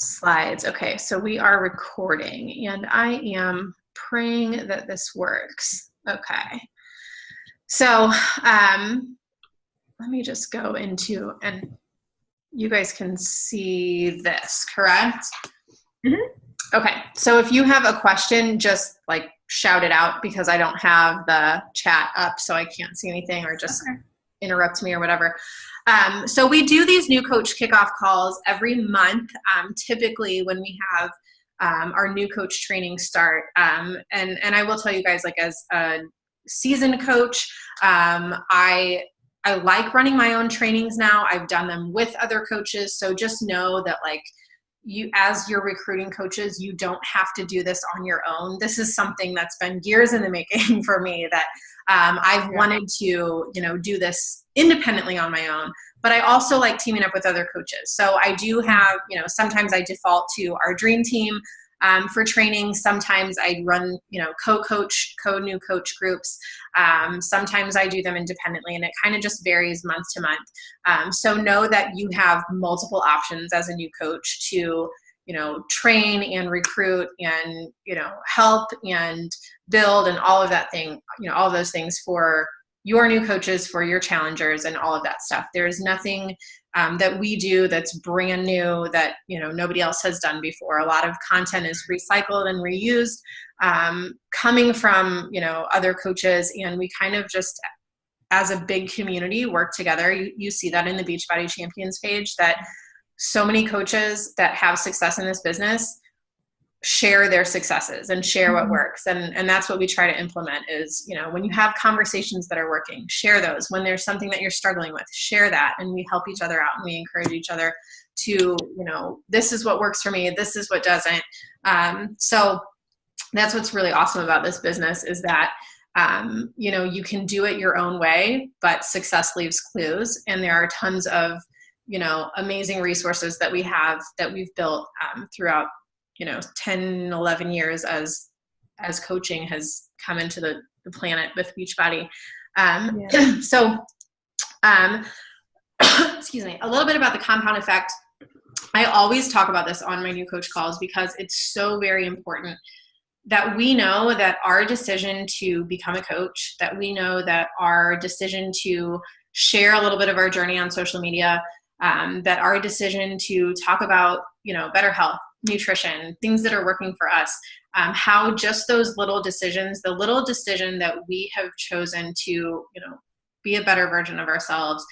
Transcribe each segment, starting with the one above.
Slides. Okay, so we are recording and I am praying that this works. Okay. So let me just go into, and you guys can see this, correct? Mm-hmm. Okay, so if you have a question, just like shout it out because I don't have the chat up so I can't see anything, or just interrupt me or whatever. So we do these new coach kickoff calls every month, typically when we have our new coach training start. And I will tell you guys, like, as a seasoned coach, I like running my own trainings now. I've done them with other coaches. So just know that, like, you, as your recruiting coaches, you don't have to do this on your own. This is something that's been years in the making for me, that I've wanted to, do this independently on my own, but I also like teaming up with other coaches. So I do have, sometimes I default to our dream team for training. Sometimes I run, new coach groups. Sometimes I do them independently, and it kind of just varies month to month. So know that you have multiple options as a new coach to, train and recruit and, help and build and all of that thing, all of those things for your new coaches, for your challengers, and all of that stuff. There's nothing that we do that's brand new that, nobody else has done before. A lot of content is recycled and reused, coming from, other coaches, and we kind of just, as a big community, work together. You see that in the Beachbody Champions page, that so many coaches that have success in this business share their successes and share what works. And that's what we try to implement is, when you have conversations that are working, share those. When there's something that you're struggling with, share that. And we help each other out, and we encourage each other to, this is what works for me. This is what doesn't. So that's what's really awesome about this business, is that, you can do it your own way, but success leaves clues. And there are tons of, amazing resources that we have, that we've built throughout 10, 11 years as coaching has come into the planet with Beachbody. So, excuse me, a little bit about the compound effect. I always talk about this on my new coach calls because it's so very important that we know that our decision to become a coach, that we know that our decision to share a little bit of our journey on social media, that our decision to talk about, better health, nutrition, things that are working for us, how just those little decisions, the little decision that we have chosen to, be a better version of ourselves,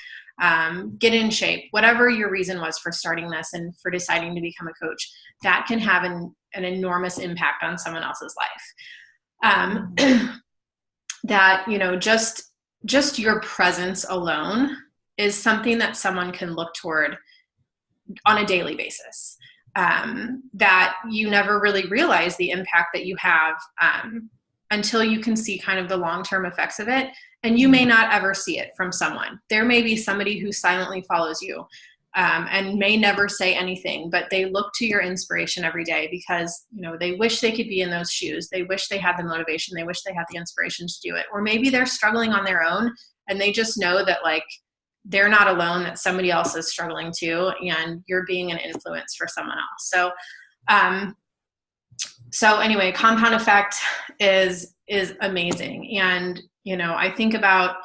get in shape, whatever your reason was for starting this and for deciding to become a coach, that can have an enormous impact on someone else's life. That, just your presence alone is something that someone can look toward on a daily basis. That you never really realize the impact that you have until you can see kind of the long-term effects of it. And you may not ever see it from someone. There may be somebody who silently follows you and may never say anything, but they look to your inspiration every day because, they wish they could be in those shoes. They wish they had the motivation. They wish they had the inspiration to do it. Or maybe they're struggling on their own and they just know that, like, they're not alone, that somebody else is struggling too, and you're being an influence for someone else. So anyway, compound effect is amazing. And, I think about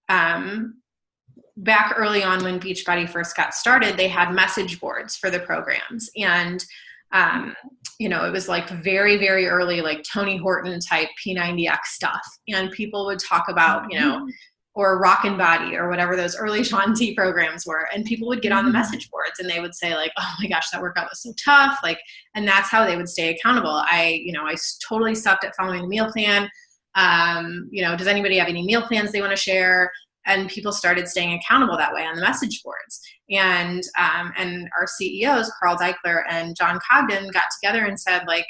back early on when Beachbody first got started, they had message boards for the programs. And, it was like very, very early, like Tony Horton type P90X stuff. And people would talk about, or Rock and Body or whatever those early Shaun T programs were. And people would get on the message boards and they would say, like, oh my gosh, that workout was so tough. Like, and that's how they would stay accountable. I totally sucked at following the meal plan. Does anybody have any meal plans they want to share? And people started staying accountable that way on the message boards. And our CEOs, Carl Deichler and John Cogden, got together and said, like,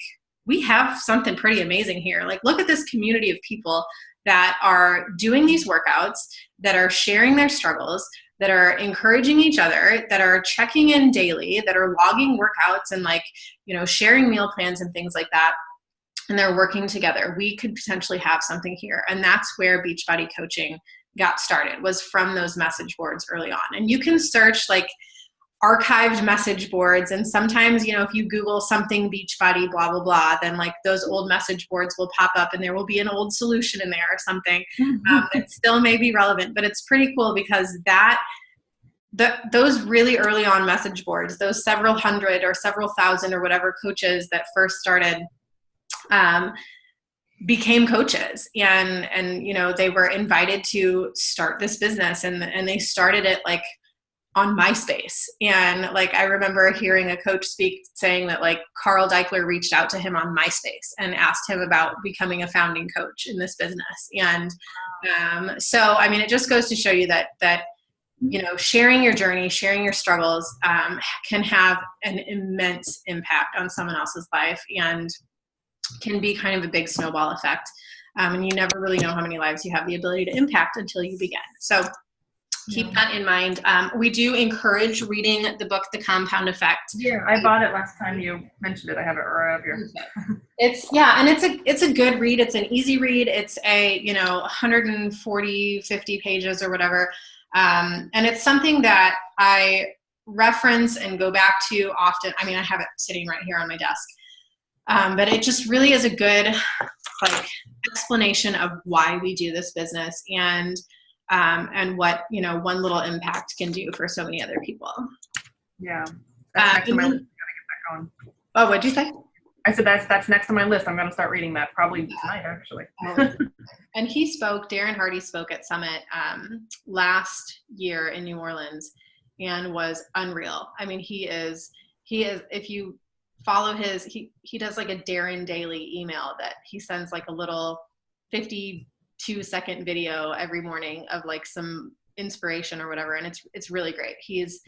we have something pretty amazing here. Like, look at this community of people that are doing these workouts, that are sharing their struggles, that are encouraging each other, that are checking in daily, that are logging workouts and, like, sharing meal plans and things like that. And they're working together. We could potentially have something here. And that's where Beachbody coaching got started, was from those message boards early on. And you can search, like, archived message boards. And sometimes, if you Google something Beachbody, blah, blah, blah, then like those old message boards will pop up and there will be an old solution in there or something that still may be relevant. But it's pretty cool because those really early on message boards, those several hundred or several thousand or whatever coaches that first started became coaches, and they were invited to start this business, and they started it like on MySpace. And like, I remember hearing a coach speak saying that like Carl Deichler reached out to him on MySpace and asked him about becoming a founding coach in this business. And so, I mean, it just goes to show you that sharing your journey, sharing your struggles can have an immense impact on someone else's life and can be kind of a big snowball effect. And you never really know how many lives you have the ability to impact until you begin. So keep that in mind. We do encourage reading the book, The Compound Effect. Yeah, I bought it last time you mentioned it. I have it right up here. And it's a good read. It's an easy read. It's a 140, 50 pages or whatever. And it's something that I reference and go back to often. I mean, I have it sitting right here on my desk. But it just really is a good like explanation of why we do this business and what one little impact can do for so many other people. Yeah, that's next on my list. I gotta get back on. Oh, what'd you say? I said that's next on my list. I'm gonna start reading that probably tonight, actually. And Darren Hardy spoke at Summit last year in New Orleans and was unreal. I mean, he is if you follow he does like a Darren daily email that he sends like a little 52-second video every morning of like some inspiration or whatever, and it's really great. He's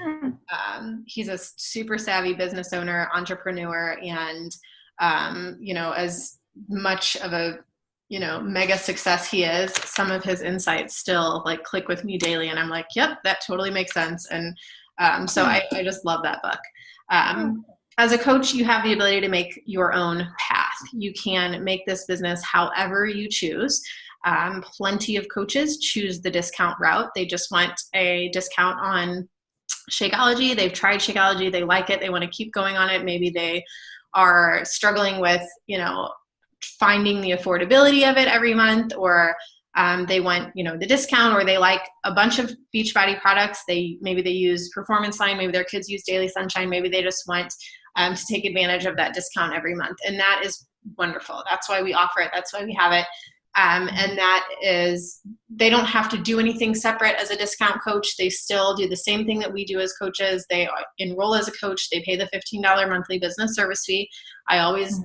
a super savvy business owner, entrepreneur, and as much of a mega success he is, some of his insights still like click with me daily, and I'm like, yep, that totally makes sense. And so I just love that book. As a coach, you have the ability to make your own path. You can make this business however you choose. Plenty of coaches choose the discount route. They just want a discount on Shakeology. They've tried Shakeology. They like it. They want to keep going on it. Maybe they are struggling with, finding the affordability of it every month, or they want, the discount, or they like a bunch of Beachbody products. Maybe they use Performance Line. Maybe their kids use Daily Sunshine. Maybe they just want to take advantage of that discount every month. And that is wonderful. That's why we offer it. That's why we have it. And that is, they don't have to do anything separate as a discount coach. They still do the same thing that we do as coaches. They enroll as a coach. They pay the $15 monthly business service fee. I always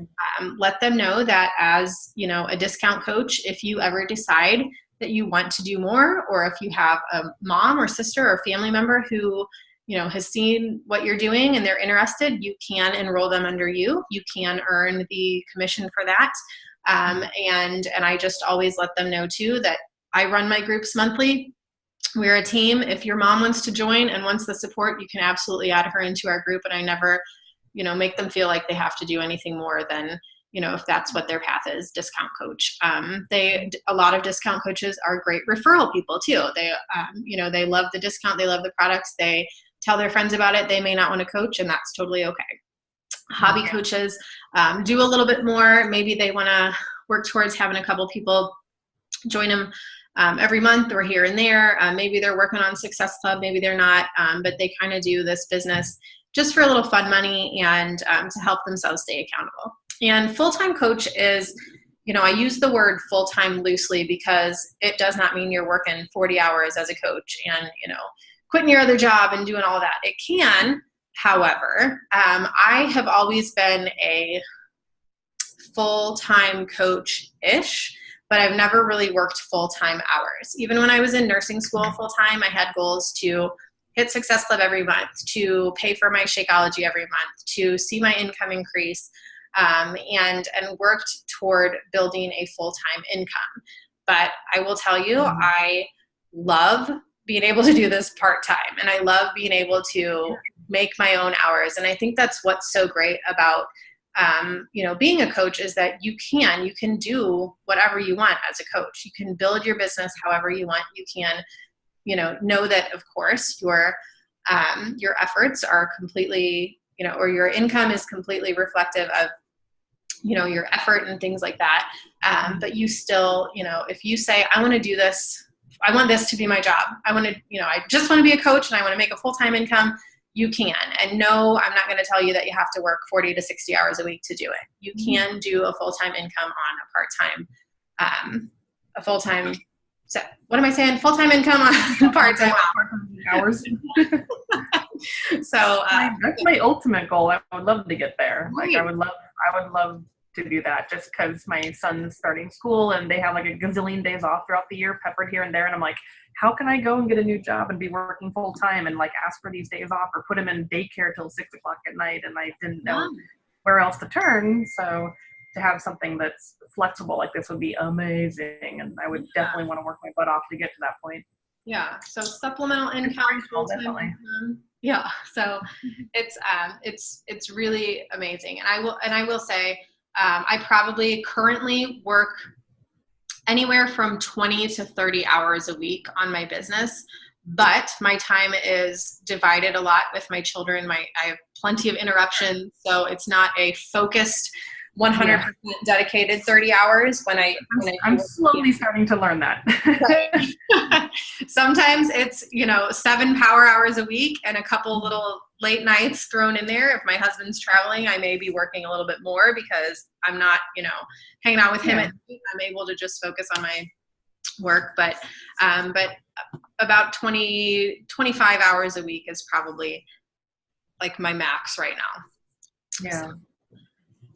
let them know that as, a discount coach, if you ever decide that you want to do more, or if you have a mom or sister or family member who has seen what you're doing and they're interested, you can enroll them under you. You can earn the commission for that. And I just always let them know too that I run my groups monthly. We're a team. If your mom wants to join and wants the support, you can absolutely add her into our group. And I never, make them feel like they have to do anything more than, if that's what their path is, discount coach. A lot of discount coaches are great referral people too. They, they love the discount. They love the products. They tell their friends about it. They may not want to coach, and that's totally okay. Hobby coaches do a little bit more. Maybe they want to work towards having a couple people join them every month or here and there. Maybe they're working on Success Club. Maybe they're not, but they kind of do this business just for a little fun money and to help themselves stay accountable. And full-time coach is, I use the word full-time loosely because it does not mean you're working 40 hours as a coach and, quitting your other job and doing all that. It can. However, I have always been a full-time coach-ish, but I've never really worked full-time hours. Even when I was in nursing school full-time, I had goals to hit Success Club every month, to pay for my Shakeology every month, to see my income increase, and worked toward building a full-time income. But I will tell you, I love being able to do this part-time, and I love being able to make my own hours. And I think that's what's so great about, being a coach is that you can do whatever you want as a coach. You can build your business however you want. You can, know that of course your your efforts are completely, or your income is completely reflective of, your effort and things like that. But you still, if you say, I want to do this, I want this to be my job. I want to, I just want to be a coach and I want to make a full-time income. You can. And no, I'm not going to tell you that you have to work 40 to 60 hours a week to do it. You can do a full-time income on a full-time, what am I saying? Full-time income on part-time hours. So that's my ultimate goal. I would love to get there. Right. Like I would love to do that, just because my son's starting school and they have like a gazillion days off throughout the year peppered here and there. And I'm like, how can I go and get a new job and be working full time and like ask for these days off or put him in daycare till 6 o'clock at night? And I didn't know where else to turn. So to have something that's flexible like this would be amazing. And I would definitely want to work my butt off to get to that point. Yeah. So supplemental income, full-time income. Yeah. So it's really amazing. And I will say, I probably currently work anywhere from 20 to 30 hours a week on my business, but my time is divided a lot with my children. I have plenty of interruptions. So it's not a focused 100% dedicated 30 hours I'm slowly starting to learn that. Right. Sometimes it's, 7 power hours a week and a couple little late nights thrown in there. If my husband's traveling, I may be working a little bit more because I'm not, hanging out with him at night. I'm able to just focus on my work, but about 20, 25 hours a week is probably like my max right now. Yeah. So,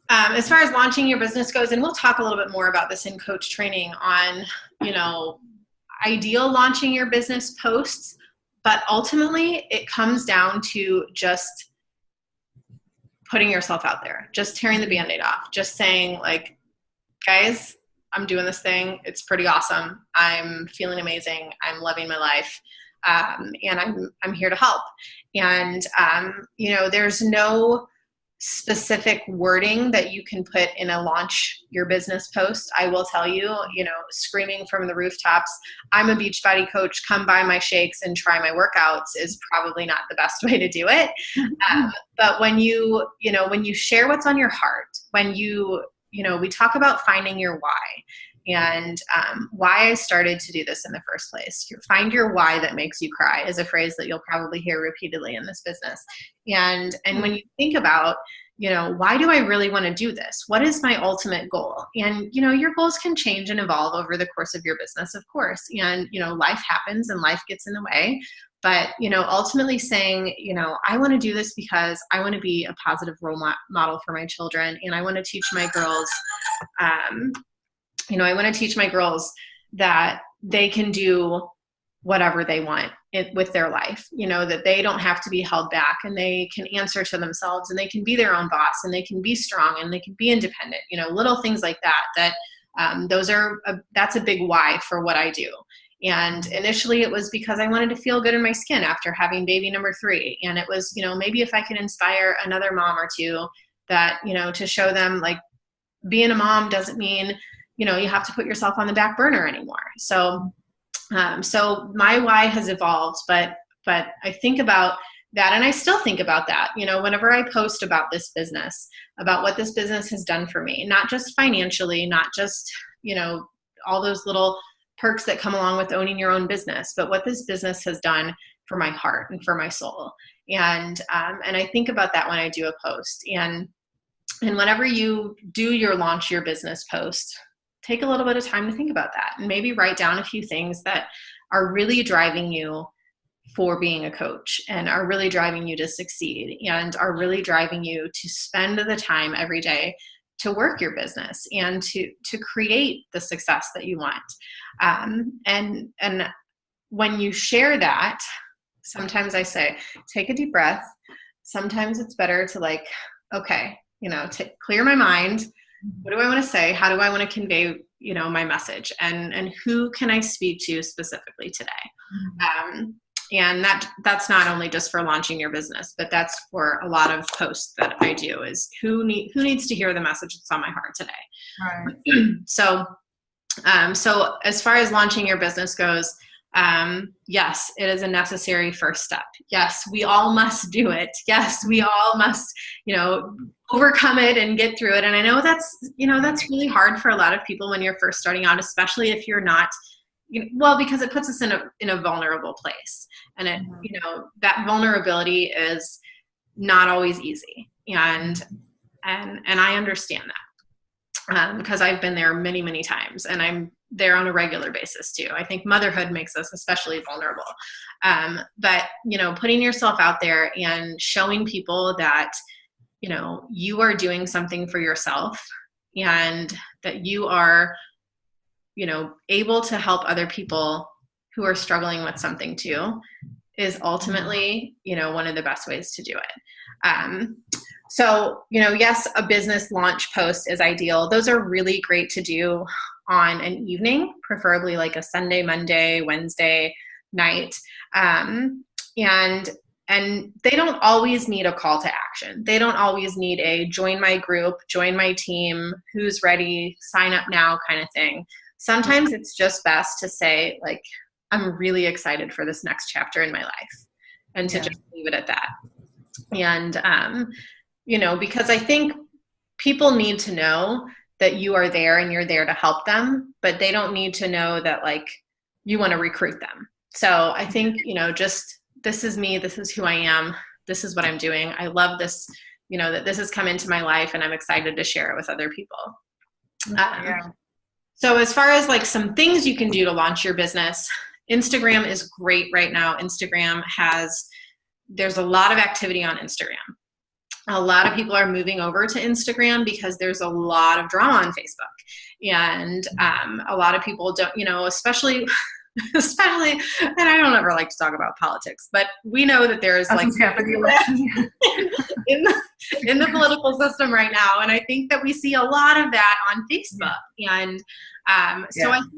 as far as launching your business goes, and we'll talk a little bit more about this in coach training on, ideal launching your business posts, but ultimately it comes down to just putting yourself out there, just tearing the Band-Aid off, just saying like, guys, I'm doing this thing. It's pretty awesome. I'm feeling amazing. I'm loving my life. And I'm here to help. And, there's no specific wording that you can put in a launch your business post. I will tell you, screaming from the rooftops, I'm a Beachbody coach, come buy my shakes and try my workouts is probably not the best way to do it. But when you share what's on your heart, when we talk about finding your why and why I started to do this in the first place. Find your why that makes you cry is a phrase that you'll probably hear repeatedly in this business. And when you think about, why do I really want to do this? What is my ultimate goal? And, your goals can change and evolve over the course of your business, of course. And, life happens and life gets in the way. But, ultimately saying, I want to do this because I want to be a positive role model for my children. And I want to teach my girls, I want to teach my girls that they can do whatever they want with their life, that they don't have to be held back and they can answer to themselves and they can be their own boss and they can be strong and they can be independent, little things like that, that's a big why for what I do. And initially it was because I wanted to feel good in my skin after having baby number 3. And it was, maybe if I can inspire another mom or two that, to show them like being a mom doesn't mean, you have to put yourself on the back burner anymore. So my why has evolved, but I think about that and I still think about that, whenever I post about this business, about what this business has done for me, not just financially, not just, all those little perks that come along with owning your own business, but what this business has done for my heart and for my soul. And I think about that when I do a post and whenever you do your launch your business post, take a little bit of time to think about that and maybe write down a few things that are really driving you for being a coach and are really driving you to succeed and are really driving you to spend the time every day to work your business and to create the success that you want. And when you share that, sometimes I say, take a deep breath. Sometimes it's better to clear my mind. What do I want to say? How do I want to convey, my message and who can I speak to specifically today? And that's not only just for launching your business, but that's for a lot of posts that I do is who needs to hear the message that's on my heart today. Right. So as far as launching your business goes, Yes, it is a necessary first step. Yes, we all must do it. Yes, we all must, overcome it and get through it. And I know that's really hard for a lot of people when you're first starting out, especially if you're not, because it puts us in a vulnerable place. And it, that vulnerability is not always easy. And I understand that. Because I've been there many, many times, and I'm there on a regular basis too. I think motherhood makes us especially vulnerable. But, putting yourself out there and showing people that, you are doing something for yourself, and that you are, able to help other people who are struggling with something too, is ultimately, one of the best ways to do it. So, yes, a business launch post is ideal. Those are really great to do on an evening, preferably like a Sunday, Monday, Wednesday night. And they don't always need a call to action. They don't always need a join my group, join my team, who's ready, sign up now kind of thing. Sometimes it's just best to say, like, I'm really excited for this next chapter in my life, and to just leave it at that. And, because I think people need to know that you are there and you're there to help them, but they don't need to know that, like, you want to recruit them. So I think, just, this is me, this is who I am, this is what I'm doing. I love this, that this has come into my life, and I'm excited to share it with other people. So as far as like some things you can do to launch your business, Instagram is great right now. There's a lot of activity on Instagram. A lot of people are moving over to Instagram because there's a lot of drama on Facebook. And a lot of people don't, especially, and I don't ever like to talk about politics, but we know that there's like in the political system right now. And I think that we see a lot of that on Facebook. And so I think,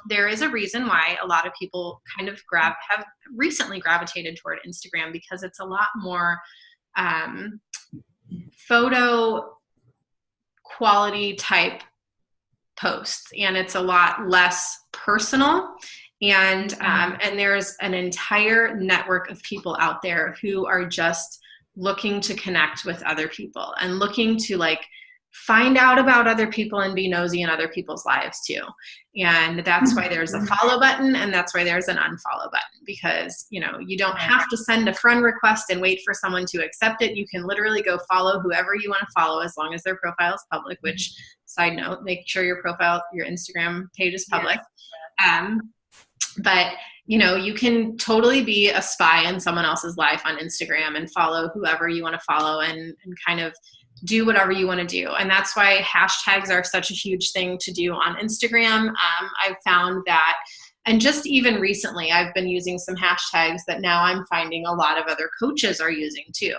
there is a reason why a lot of people kind of have recently gravitated toward Instagram, because it's a lot more photo quality type posts, and it's a lot less personal. And there's an entire network of people out there who are just looking to connect with other people and looking to like find out about other people and be nosy in other people's lives too. And that's why there's a follow button, and that's why there's an unfollow button, because, you don't have to send a friend request and wait for someone to accept it. You can literally go follow whoever you want to follow, as long as their profile is public, which, side note, make sure your Instagram page is public. But, you can totally be a spy in someone else's life on Instagram and follow whoever you want to follow, and kind of do whatever you want to do. And that's why hashtags are such a huge thing to do on Instagram. I've found that, and just even recently, I've been using some hashtags that now I'm finding a lot of other coaches are using too.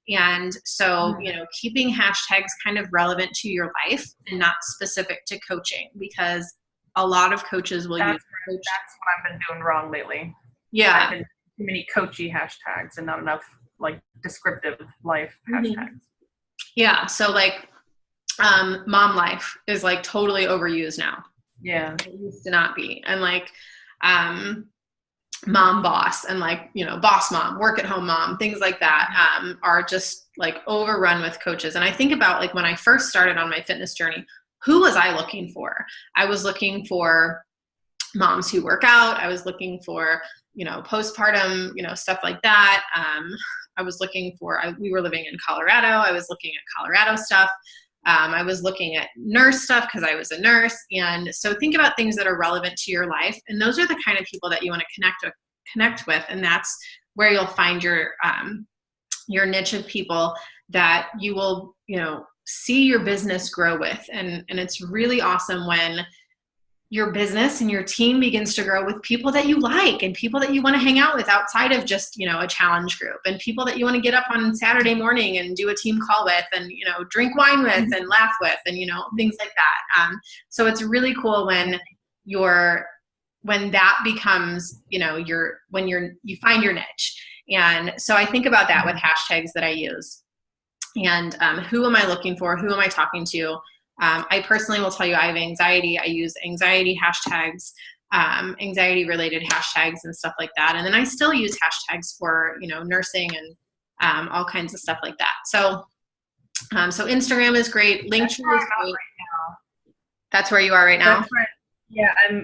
And so, keeping hashtags kind of relevant to your life and not specific to coaching, because a lot of coaches will use coach. That's what I've been doing wrong lately. Yeah. I've been too many coachy hashtags and not enough like descriptive life hashtags. Yeah. So like, mom life is like totally overused now. Yeah. It used to not be. And like, mom boss, and like, boss mom, work at home mom, things like that, are just like overrun with coaches. And I think about like when I first started on my fitness journey, who was I looking for? I was looking for moms who work out. I was looking for, postpartum, stuff like that. I was looking for, we were living in Colorado. I was looking at Colorado stuff. I was looking at nurse stuff because I was a nurse. And so think about things that are relevant to your life. And those are the kind of people that you want to connect with. And that's where you'll find your niche of people that you will, see your business grow with. And it's really awesome when your business and your team begins to grow with people that you like, and people that you want to hang out with outside of just, a challenge group, and people that you want to get up on Saturday morning and do a team call with, and, drink wine with and laugh with, and, things like that. So it's really cool when that becomes, you find your niche. And so I think about that with hashtags that I use. And who am I looking for? Who am I talking to? I personally will tell you I have anxiety. I use anxiety hashtags. anxiety related hashtags and stuff like that. And then I still use hashtags for, nursing and all kinds of stuff like that. So, so Instagram is great. Linktree is great. Right now. That's where you are right now?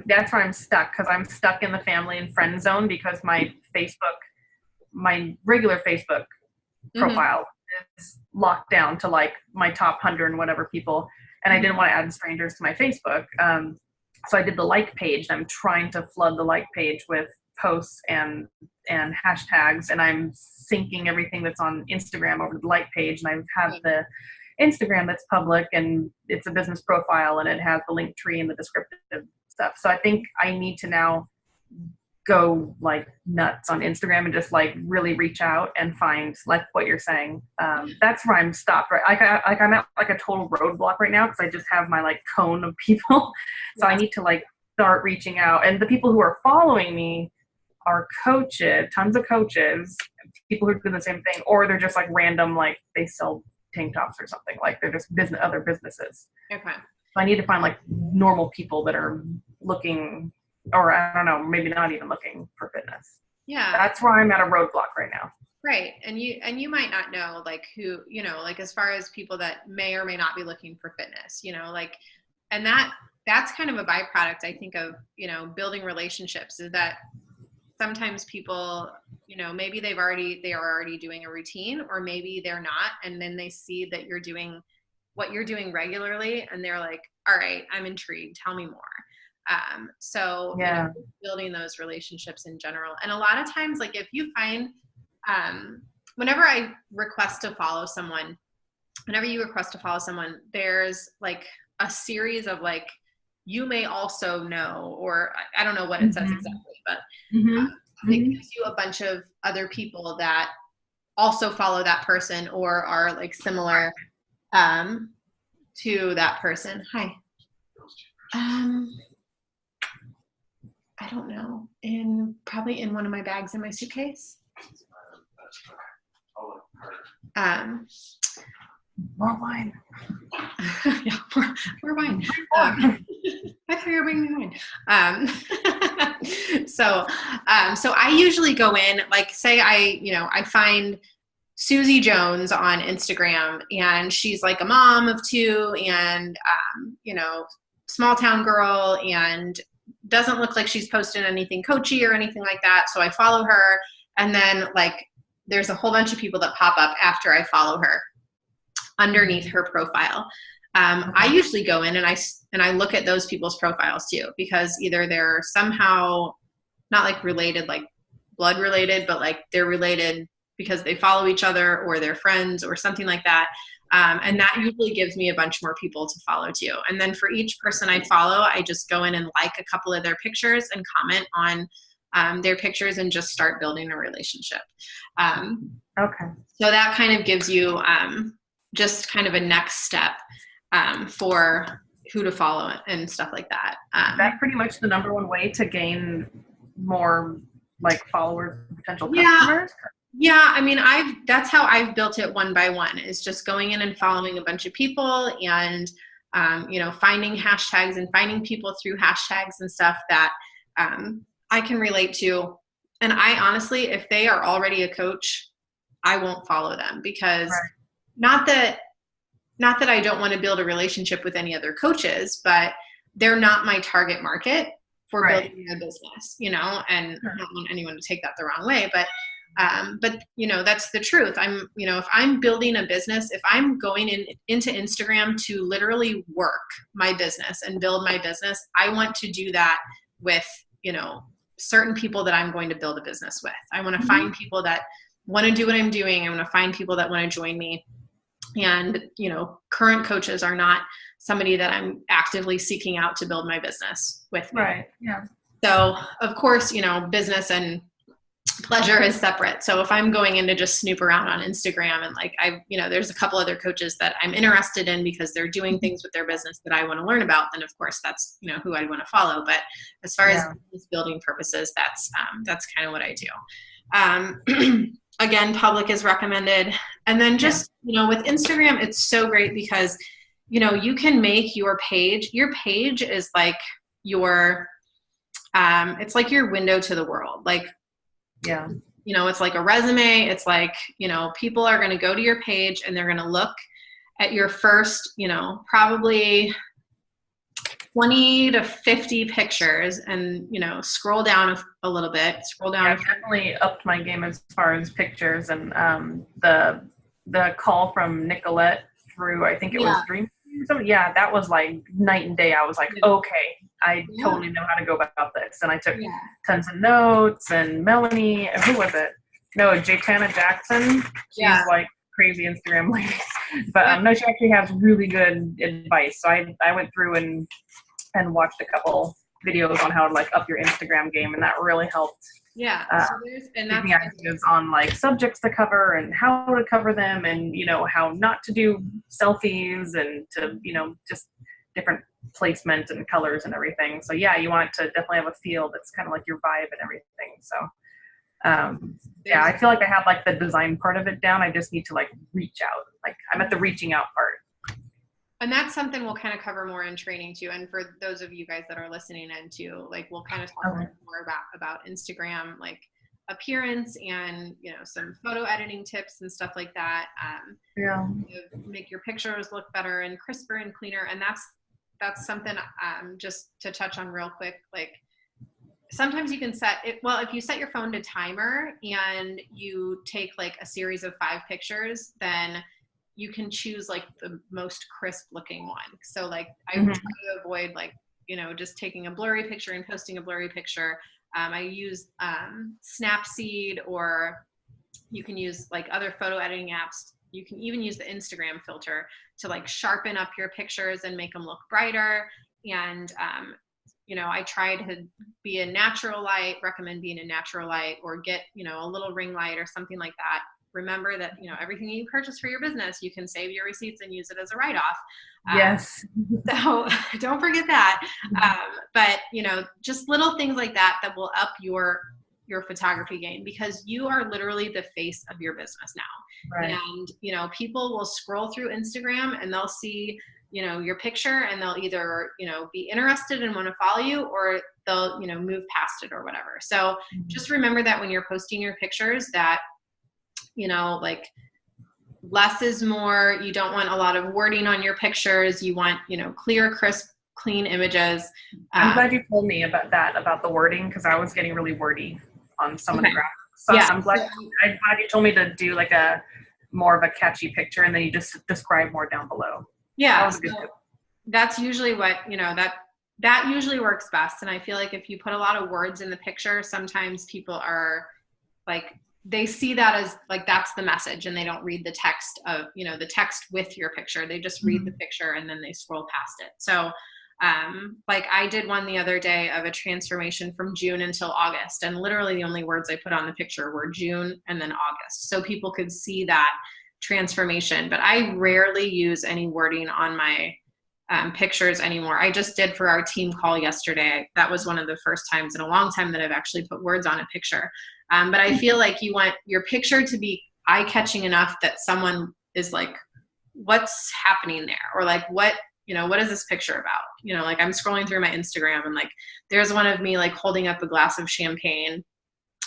That's where I'm stuck, because I'm stuck in the family and friend zone, because my regular Facebook profile is locked down to like my top 100 and whatever people, and I didn't want to add strangers to my Facebook. So I did the like page, and I'm trying to flood the like page with posts and hashtags, and I'm syncing everything that's on Instagram over to the like page, and I have the Instagram that's public, and it's a business profile, and it has the link tree and the descriptive stuff. So I think I need to now go like nuts on Instagram and just like really reach out and find, like what you're saying. That's where I'm stopped, right? I'm at like a total roadblock right now, because I just have my like cone of people. So I need to like start reaching out, and the people who are following me are coaches, tons of coaches, people who are doing the same thing, or they're just like random, like they sell tank tops or something, like they're just other businesses. Okay. So I need to find like normal people that are looking, or I don't know, maybe not even looking for fitness. Yeah. That's where I'm at a roadblock right now. Right. And you might not know like who, like as far as people that may or may not be looking for fitness, like, and that's kind of a byproduct, I think, of, building relationships, is that sometimes people, maybe they are already doing a routine, or maybe they're not. And then they see that you're doing what you're doing regularly, and they're like, all right, I'm intrigued. Tell me more. So building those relationships in general. And a lot of times, like if you find, whenever you request to follow someone, there's like a series of like, you may also know, or I don't know what it says exactly, but it gives you a bunch of other people that also follow that person or are like similar to that person. Hi. I don't know. Probably in one of my bags in my suitcase. More wine. Yeah, more wine. I thought you were bringing me wine. So I usually go in, like, say I find Susie Jones on Instagram, and she's like a mom of 2, and small town girl, and doesn't look like she's posted anything coachy or anything like that. So I follow her, and then like there's a whole bunch of people that pop up after I follow her underneath her profile. I usually go in and I look at those people's profiles too, because either they're somehow not like related, like blood related, but like they're related because they follow each other, or they're friends or something like that. And that usually gives me a bunch more people to follow too. And then for each person I follow, I just go in and like a couple of their pictures and comment on their pictures, and just start building a relationship. Okay. So that kind of gives you just kind of a next step for who to follow and stuff like that. That's pretty much the number one way to gain more like followers, potential customers. Yeah, I mean, that's how I've built it one by one, is just going in and following a bunch of people, and finding hashtags and finding people through hashtags and stuff that I can relate to. And I honestly, if they are already a coach, I won't follow them, because not that I don't want to build a relationship with any other coaches, but they're not my target market for building a business, and I don't want anyone to take that the wrong way, but that's the truth. If I'm building a business, if I'm going into Instagram to literally work my business and build my business, I want to do that with, certain people that I'm going to build a business with. I want to find people that want to do what I'm doing. I want to find people that want to join me. And, current coaches are not somebody that I'm actively seeking out to build my business with me. Right. Yeah. So of course, business and pleasure is separate. So if I'm going in to just snoop around on Instagram, and like there's a couple other coaches that I'm interested in because they're doing things with their business that I want to learn about, then of course that's who I want to follow. But as far as business building purposes, that's kind of what I do. Again, public is recommended. And then just with Instagram, it's so great because you can make your page is like your it's like your window to the world. Like, Yeah. you know, it's like a resume. It's like, you know, people are going to go to your page and they're going to look at your first, you know, probably 20 to 50 pictures and, you know, scroll down a little bit, scroll down. Yeah, I've definitely upped my game as far as pictures, and the call from Nicolette through, I think it was Dream. Yeah, that was like night and day. I was like, okay, I totally know how to go about this. And I took tons of notes, and Melanie, who was it? No, Jaytana Jackson. She's like crazy Instagram lady. But no, she actually has really good advice. So I went through and watched a couple videos on how to like up your Instagram game, and that really helped. Yeah. So give me ideas on like subjects to cover and how to cover them, and you know how not to do selfies, and to, you know, just different placement and colors and everything. So yeah, you want it to definitely have a feel that's kind of like your vibe and everything. So yeah, I feel like I have like the design part of it down. I just need to like reach out. Like I'm at the reaching out part. And that's something we'll kind of cover more in training too. And for those of you guys that are listening in too, like we'll kind of talk more about Instagram, like appearance and, you know, some photo editing tips and stuff like that. Make your pictures look better and crisper and cleaner. And that's something just to touch on real quick. Like sometimes you can set it. Well, if you set your phone to timer and you take like a series of 5 pictures, then you can choose like the most crisp looking one. So like I try to avoid like, you know, just taking a blurry picture and posting a blurry picture. I use Snapseed, or you can use like other photo editing apps. You can even use the Instagram filter to like sharpen up your pictures and make them look brighter. And, you know, I try to be a natural light, recommend being a natural light, or get, you know, a little ring light or something like that. Remember that, you know, everything you purchase for your business, you can save your receipts and use it as a write-off. Yes. So don't forget that. But, you know, just little things like that will up your photography game, because you are literally the face of your business now. Right. And, you know, people will scroll through Instagram and they'll see, you know, your picture, and they'll either, you know, be interested and want to follow you, or they'll, you know, move past it or whatever. So just remember that when you're posting your pictures, that, you know, like less is more. You don't want a lot of wording on your pictures. You want, you know, clear, crisp, clean images. I'm glad you told me about the wording, because I was getting really wordy on some of the graphics. So I'm glad you told me to do like a more of a catchy picture, and then you just describe more down below. Yeah. That's usually what, you know, that usually works best. And I feel like if you put a lot of words in the picture, sometimes people are like, they see that as like, that's the message, and they don't read the text of, you know, the text with your picture. They just read the picture and then they scroll past it. So like I did one the other day of a transformation from June until August, and literally the only words I put on the picture were June and then August, so people could see that transformation. But I rarely use any wording on my pictures anymore. I just did for our team call yesterday. That was one of the first times in a long time that I've actually put words on a picture. But I feel like you want your picture to be eye-catching enough that someone is like, what's happening there? Or like, what, you know, what is this picture about? You know, like I'm scrolling through my Instagram and like, there's one of me like holding up a glass of champagne,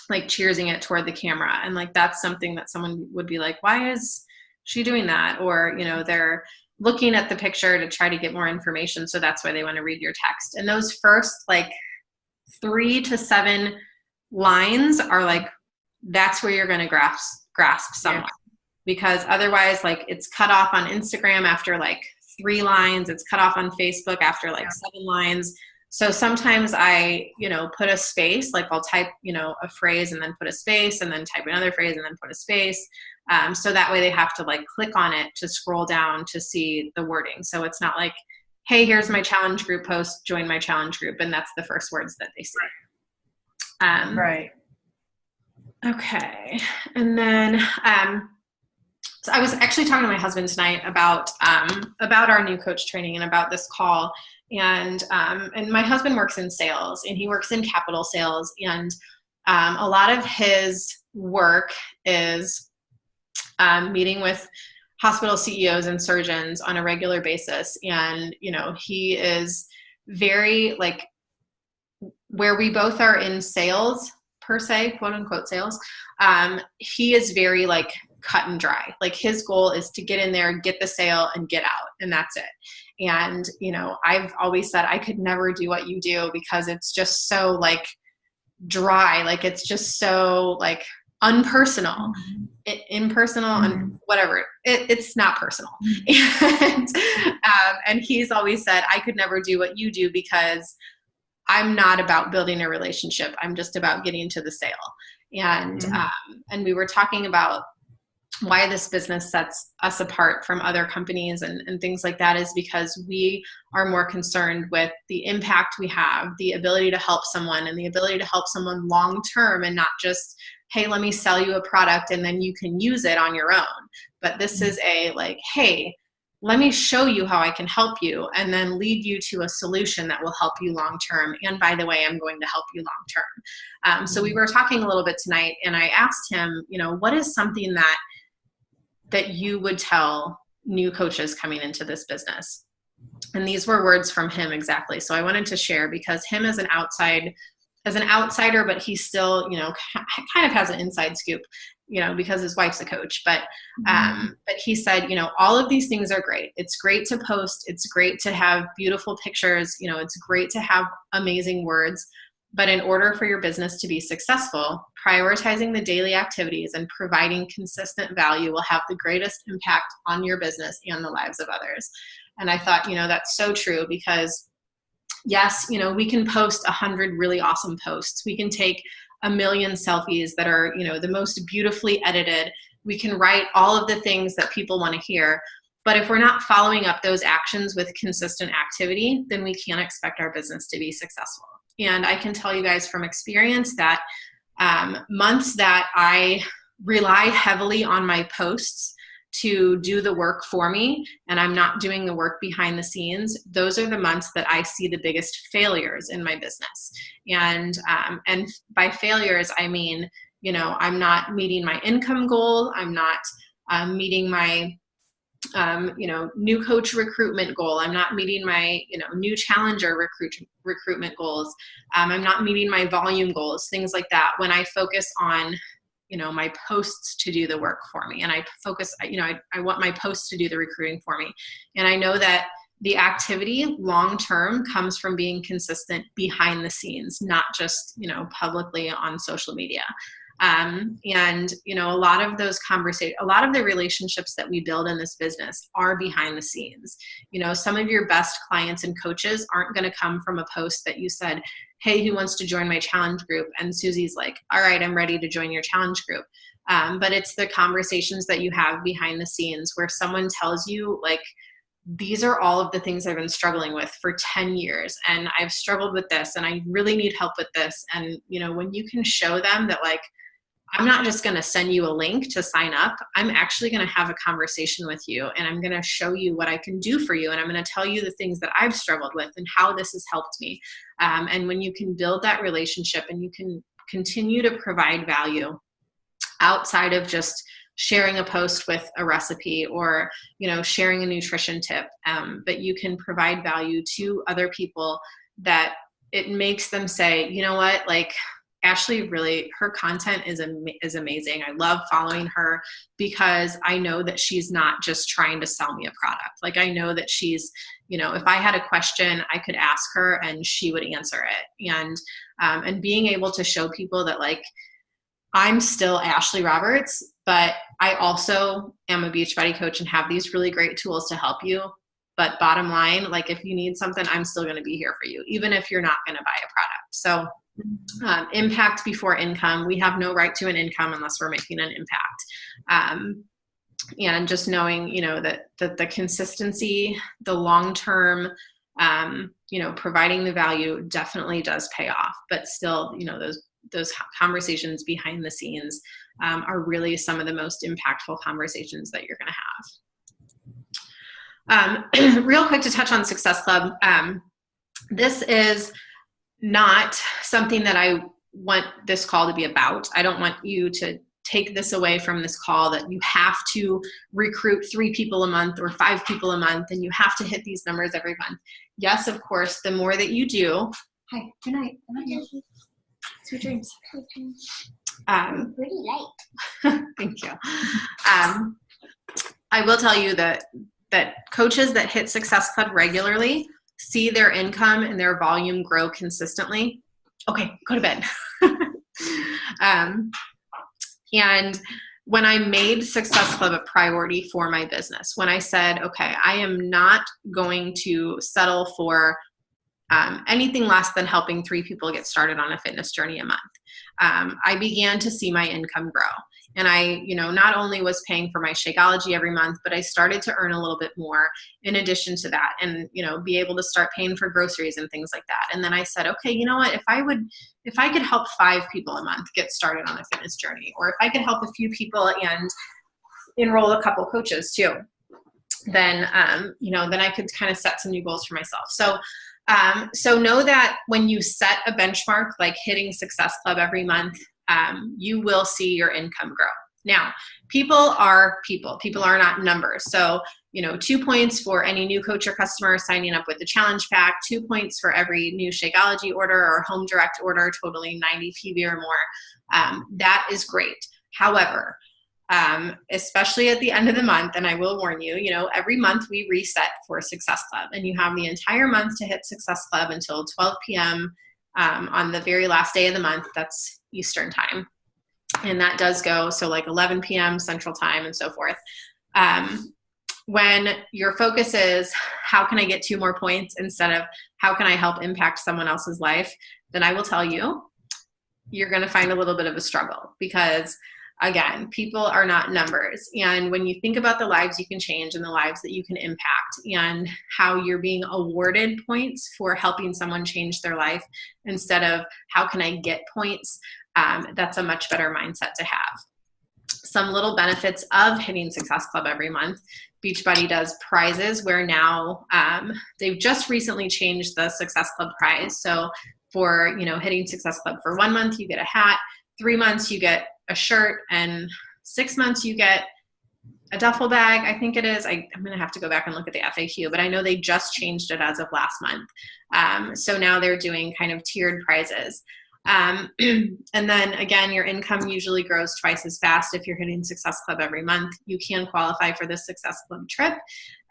like cheersing it toward the camera. And like, that's something that someone would be like, why is she doing that? Or, you know, they're looking at the picture to try to get more information. So that's why they want to read your text. And those first like 3 to 7 lines are like, that's where you're going to grasp someone. Because otherwise, like, it's cut off on Instagram after like 3 lines. It's cut off on Facebook after like 7 lines. So sometimes I, you know, put a space, like I'll type, you know, a phrase and then put a space and then type another phrase and then put a space. So that way they have to like click on it to scroll down to see the wording. So it's not like, hey, here's my challenge group post, join my challenge group. And that's the first words that they see. Right. Okay. And then, so I was actually talking to my husband tonight about our new coach training and about this call. And my husband works in sales, and he works in capital sales. And a lot of his work is meeting with hospital CEOs and surgeons on a regular basis. And, you know, he is very like, where we both are in sales per se, quote unquote sales, he is very like cut and dry. Like his goal is to get in there, get the sale and get out, and that's it. And, you know, I've always said I could never do what you do because it's just so like dry. Like it's just so like unpersonal, impersonal, and whatever. It's not personal. And he's always said I could never do what you do because I'm not about building a relationship. I'm just about getting to the sale. And we were talking about why this business sets us apart from other companies and things like that is because we are more concerned with the impact we have, the ability to help someone and the ability to help someone long term, and not just, hey, let me sell you a product and then you can use it on your own. But this is a like, hey, let me show you how I can help you and then lead you to a solution that will help you long term. And by the way, I'm going to help you long term. So we were talking a little bit tonight, and I asked him, you know, what is something that you would tell new coaches coming into this business? And these were words from him exactly. So I wanted to share because him as an outsider, but he still, you know, kind of has an inside scoop, you know, because his wife's a coach. But he said, you know, all of these things are great. It's great to post. It's great to have beautiful pictures. You know, it's great to have amazing words. But in order for your business to be successful, prioritizing the daily activities and providing consistent value will have the greatest impact on your business and the lives of others. And I thought, you know, that's so true because yes, you know, we can post 100 really awesome posts. We can take 1 million selfies that are, you know, the most beautifully edited. We can write all of the things that people want to hear. But if we're not following up those actions with consistent activity, then we can't expect our business to be successful. And I can tell you guys from experience that months that I rely heavily on my posts to do the work for me, and I'm not doing the work behind the scenes, those are the months that I see the biggest failures in my business. And by failures, I mean, you know, I'm not meeting my income goal. I'm not meeting my new coach recruitment goal. I'm not meeting my, new challenger recruitment goals. I'm not meeting my volume goals, things like that. When I focus on, my posts to do the work for me, and I focus, I want my posts to do the recruiting for me. And I know that the activity long-term comes from being consistent behind the scenes, not just, publicly on social media. A lot of those conversations, a lot of the relationships that we build in this business are behind the scenes. Some of your best clients and coaches aren't going to come from a post that you said, hey, who wants to join my challenge group? And Susie's like, all right, I'm ready to join your challenge group. But it's the conversations that you have behind the scenes where someone tells you, like, these are all of the things I've been struggling with for 10 years. And I've struggled with this and I really need help with this. And, when you can show them that, like, I'm not just going to send you a link to sign up. I'm actually going to have a conversation with you, and I'm going to show you what I can do for you. And I'm going to tell you the things that I've struggled with and how this has helped me. And when you can build that relationship and you can continue to provide value outside of just sharing a post with a recipe or, sharing a nutrition tip, but you can provide value to other people that it makes them say, you know what, like, Ashley, really, her content is amazing. I love following her because I know that she's not just trying to sell me a product. Like, I know that she's, if I had a question, I could ask her and she would answer it. And being able to show people that, like, I'm still Ashley Roberts, but I also am a Beachbody coach and have these really great tools to help you. But bottom line, like, if you need something, I'm still going to be here for you, even if you're not going to buy a product. So impact before income. We have no right to an income unless we're making an impact. And just knowing, that the consistency, the long-term, providing the value definitely does pay off. But still, those conversations behind the scenes are really some of the most impactful conversations that you're going to have. Real quick to touch on Success Club. This is not something that I want this call to be about. I don't want you to take this away from this call that you have to recruit 3 people a month or 5 people a month and you have to hit these numbers every month. Yes, of course, the more that you do, Hi. Good night. Sweet dreams. Pretty light. Thank you. I will tell you that coaches that hit Success Club regularly see their income and their volume grow consistently. Okay, go to bed. And when I made Success Club a priority for my business, when I said, okay, I am not going to settle for anything less than helping 3 people get started on a fitness journey a month, I began to see my income grow. And I, not only was paying for my Shakeology every month, but I started to earn a little bit more in addition to that, and, be able to start paying for groceries and things like that. And then I said, okay, you know what, if I could help 5 people a month get started on a fitness journey, or if I could help a few people and enroll a couple coaches too, then, then I could kind of set some new goals for myself. So know that when you set a benchmark, like hitting Success Club every month, you will see your income grow. Now, people are people. People are not numbers. So, 2 points for any new coach or customer signing up with the challenge pack, 2 points for every new Shakeology order or home direct order totaling 90 PV or more. That is great. However, especially at the end of the month, and I will warn you, every month we reset for Success Club, and you have the entire month to hit Success Club until 12 p.m. On the very last day of the month. That's Eastern time. And that does go, so like 11 p.m. Central time and so forth. When your focus is, how can I get 2 more points instead of how can I help impact someone else's life, then I will tell you, you're going to find a little bit of a struggle, because again, people are not numbers. And when you think about the lives you can change and the lives that you can impact and how you're being awarded points for helping someone change their life instead of how can I get points, that's a much better mindset to have. Some little benefits of hitting Success Club every month. Beachbody does prizes where now they've just recently changed the Success Club prize. So for, hitting Success Club for 1 month, you get a hat. 3 months, you get a shirt, and 6 months you get a duffel bag, I think it is. I'm going to have to go back and look at the FAQ, but I know they just changed it as of last month. So now they're doing kind of tiered prizes. And then again, your income usually grows twice as fast if you're hitting Success Club every month. You can qualify for the Success Club trip.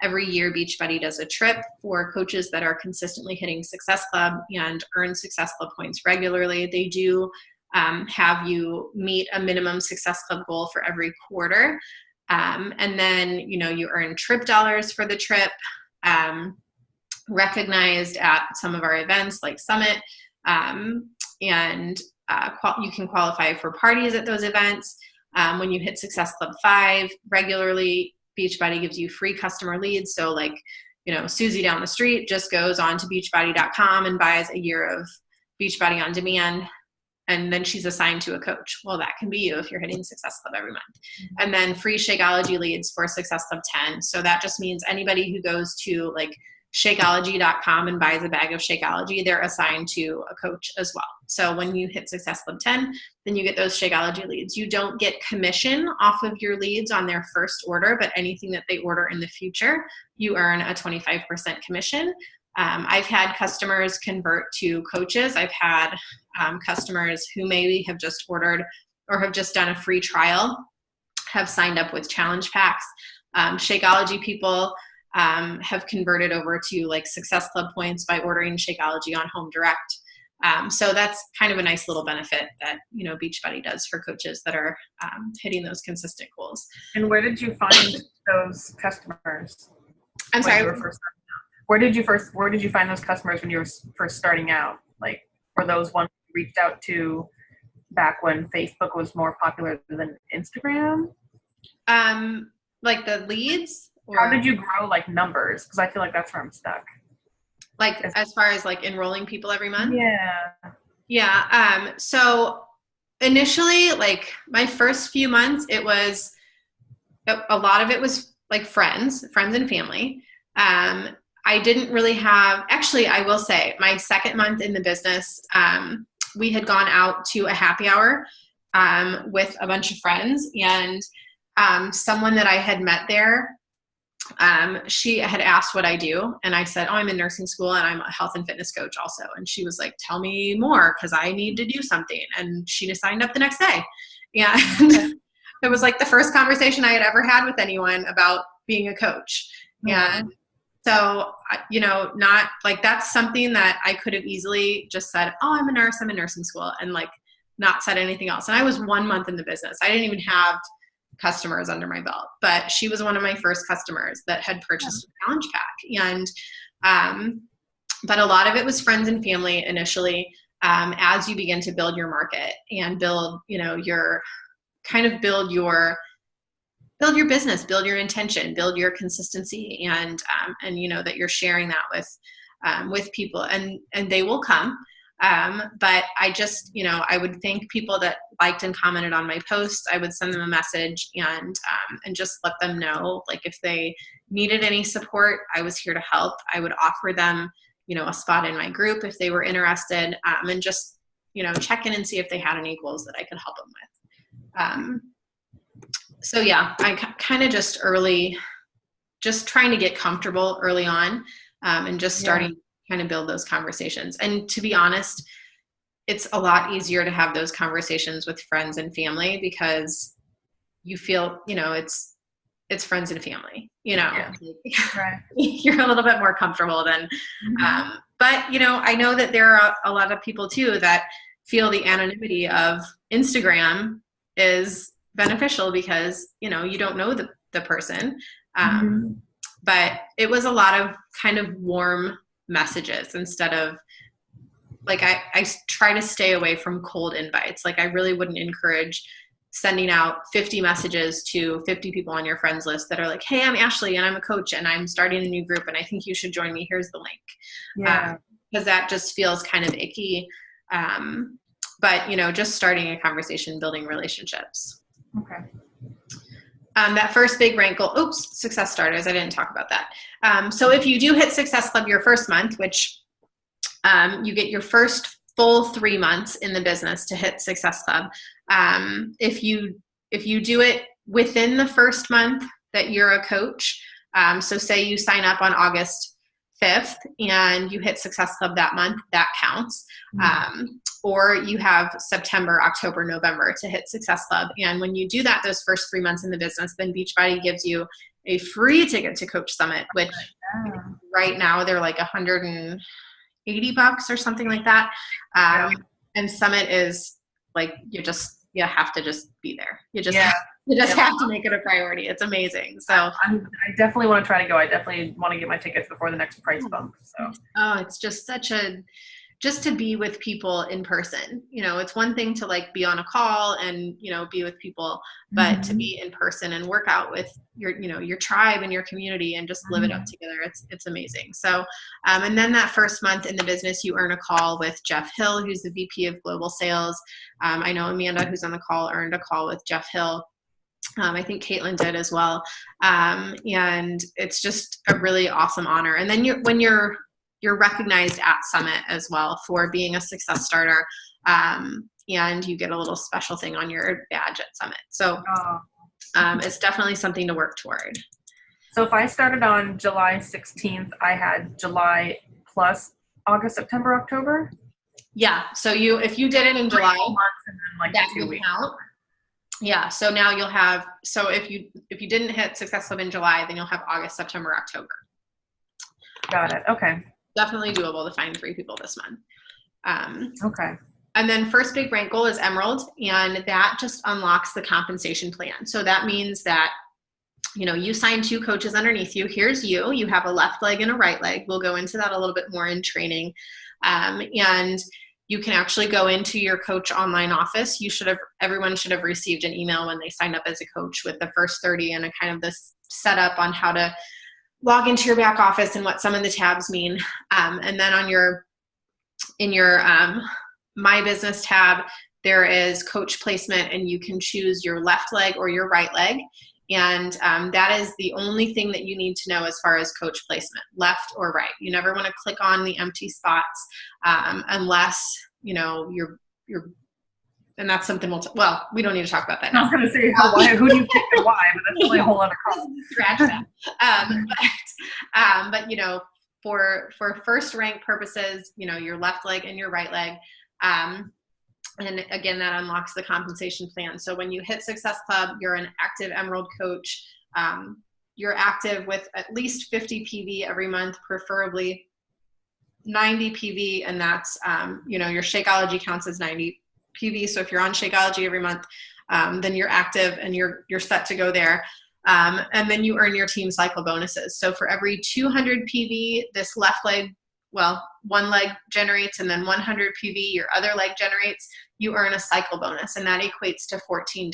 Every year, Beachbody does a trip for coaches that are consistently hitting Success Club and earn Success Club points regularly. They do have you meet a minimum Success Club goal for every quarter. And then, you earn trip dollars for the trip, recognized at some of our events like Summit. And you can qualify for parties at those events. When you hit Success Club 5 regularly, Beachbody gives you free customer leads. So like, Susie down the street just goes on to beachbody.com and buys a year of Beachbody on demand, and then she's assigned to a coach. Well, that can be you if you're hitting Success Club every month. And then free Shakeology leads for Success Club 10. So that just means anybody who goes to like Shakeology.com and buys a bag of Shakeology, they're assigned to a coach as well. So when you hit Success Club 10, then you get those Shakeology leads. You don't get commission off of your leads on their first order, but anything that they order in the future, you earn a 25% commission. I've had customers convert to coaches. I've had customers who maybe have just ordered or have just done a free trial, have signed up with challenge packs. Shakeology people have converted over to like Success Club points by ordering Shakeology on home direct. So that's kind of a nice little benefit that, Beachbody does for coaches that are hitting those consistent goals. And where did you find those customers? I'm sorry. Where did you find those customers when you were first starting out? Like, were those ones you reached out to back when Facebook was more popular than Instagram? Like the leads? Or how did you grow like numbers? Because I feel like that's where I'm stuck. Like as far as like enrolling people every month? Yeah. Yeah. So initially, like my first few months, it was a lot of it was like friends and family. I didn't really have, actually, I will say my second month in the business, we had gone out to a happy hour with a bunch of friends, and someone that I had met there she had asked what I do, and I said, oh, I'm in nursing school and I'm a health and fitness coach also. And she was like, tell me more, because I need to do something. And she just signed up the next day. And it was like the first conversation I had ever had with anyone about being a coach. And so, not like, that's something that I could have easily just said, oh, I'm a nurse, I'm in nursing school, and like not said anything else. And I was 1 month in the business. I didn't even have customers under my belt, but she was one of my first customers that had purchased a challenge pack. And but a lot of it was friends and family initially, as you begin to build your market and build your business, build your intention, build your consistency, and that you're sharing that with people, and they will come. But I just, I would thank people that liked and commented on my posts. I would send them a message and just let them know, like, if they needed any support, I was here to help. I would offer them, a spot in my group if they were interested, and just, check in and see if they had any goals that I could help them with. So yeah, I kind of just trying to get comfortable early on, and just starting kind of build those conversations. And to be honest, it's a lot easier to have those conversations with friends and family, because you feel, it's friends and family, Right. You're a little bit more comfortable than, but I know that there are a lot of people too that feel the anonymity of Instagram is beneficial, because, you don't know the person. But it was a lot of kind of warm messages instead of, like, I try to stay away from cold invites. Like, I really wouldn't encourage sending out 50 messages to 50 people on your friends list that are like, hey, I'm Ashley and I'm a coach and I'm starting a new group and I think you should join me. Here's the link. Because that just feels kind of icky. But, just starting a conversation, building relationships. Okay. That first big rank goal, success starters. I didn't talk about that. So if you do hit Success Club your first month, which you get your first full 3 months in the business to hit Success Club. If you do it within the first month that you're a coach, so say you sign up on August 5th and you hit Success Club that month, that counts. Or you have September, October, November to hit Success Club. And when you do that, those first 3 months in the business, then Beachbody gives you a free ticket to Coach Summit, which right now they're like $180 or something like that. And Summit is like, you have to just be there. You just have to make it a priority. It's amazing. So I definitely want to try to go. I definitely want to get my tickets before the next price bump. So it's just just to be with people in person. It's one thing to like be on a call and, be with people, but to be in person and work out with your tribe and your community and just live it up together. It's amazing. So, and then that first month in the business, you earn a call with Jeff Hill, who's the VP of Global Sales. I know Amanda, who's on the call, earned a call with Jeff Hill. I think Caitlin did as well. And it's just a really awesome honor. And then when you're recognized at Summit as well for being a success starter, and you get a little special thing on your badge at Summit. So it's definitely something to work toward. So if I started on July 16th, I had July plus August, September, October? Yeah. So if you did it in July, and then that would count. Yeah. So now you'll have, so if you didn't hit Success Club in July, then you'll have August, September, October. Got it. Okay. Definitely doable to find 3 people this month. Okay. And then first big rank goal is Emerald, and that just unlocks the compensation plan. So that means that, you sign 2 coaches underneath you. Here's you have a left leg and a right leg. We'll go into that a little bit more in training. And you can actually go into your coach online office. Everyone should have received an email when they signed up as a coach with the first 30 and a kind of this setup on how to log into your back office and what some of the tabs mean. And then in your My Business tab, there is coach placement, and you can choose your left leg or your right leg. And that is the only thing that you need to know as far as coach placement, left or right. You never want to click on the empty spots unless, you're and that's something well, we don't need to talk about that I now. was going to say, who do you pick and why? But that's really a whole other call. Scratch that. But you know, for first rank purposes, you know, your left leg and your right leg. And again, that unlocks the compensation plan. So when you hit Success Club, you're an active Emerald coach. You're active with at least 50 PV every month, preferably 90 PV. And that's, you know, your Shakeology counts as 90 PV. So if you're on Shakeology every month, then you're active and you're set to go there. And then you earn your team cycle bonuses. So for every 200 PV, this left leg, well, one leg generates, and then 100 PV, your other leg generates, you earn a cycle bonus, and that equates to $14.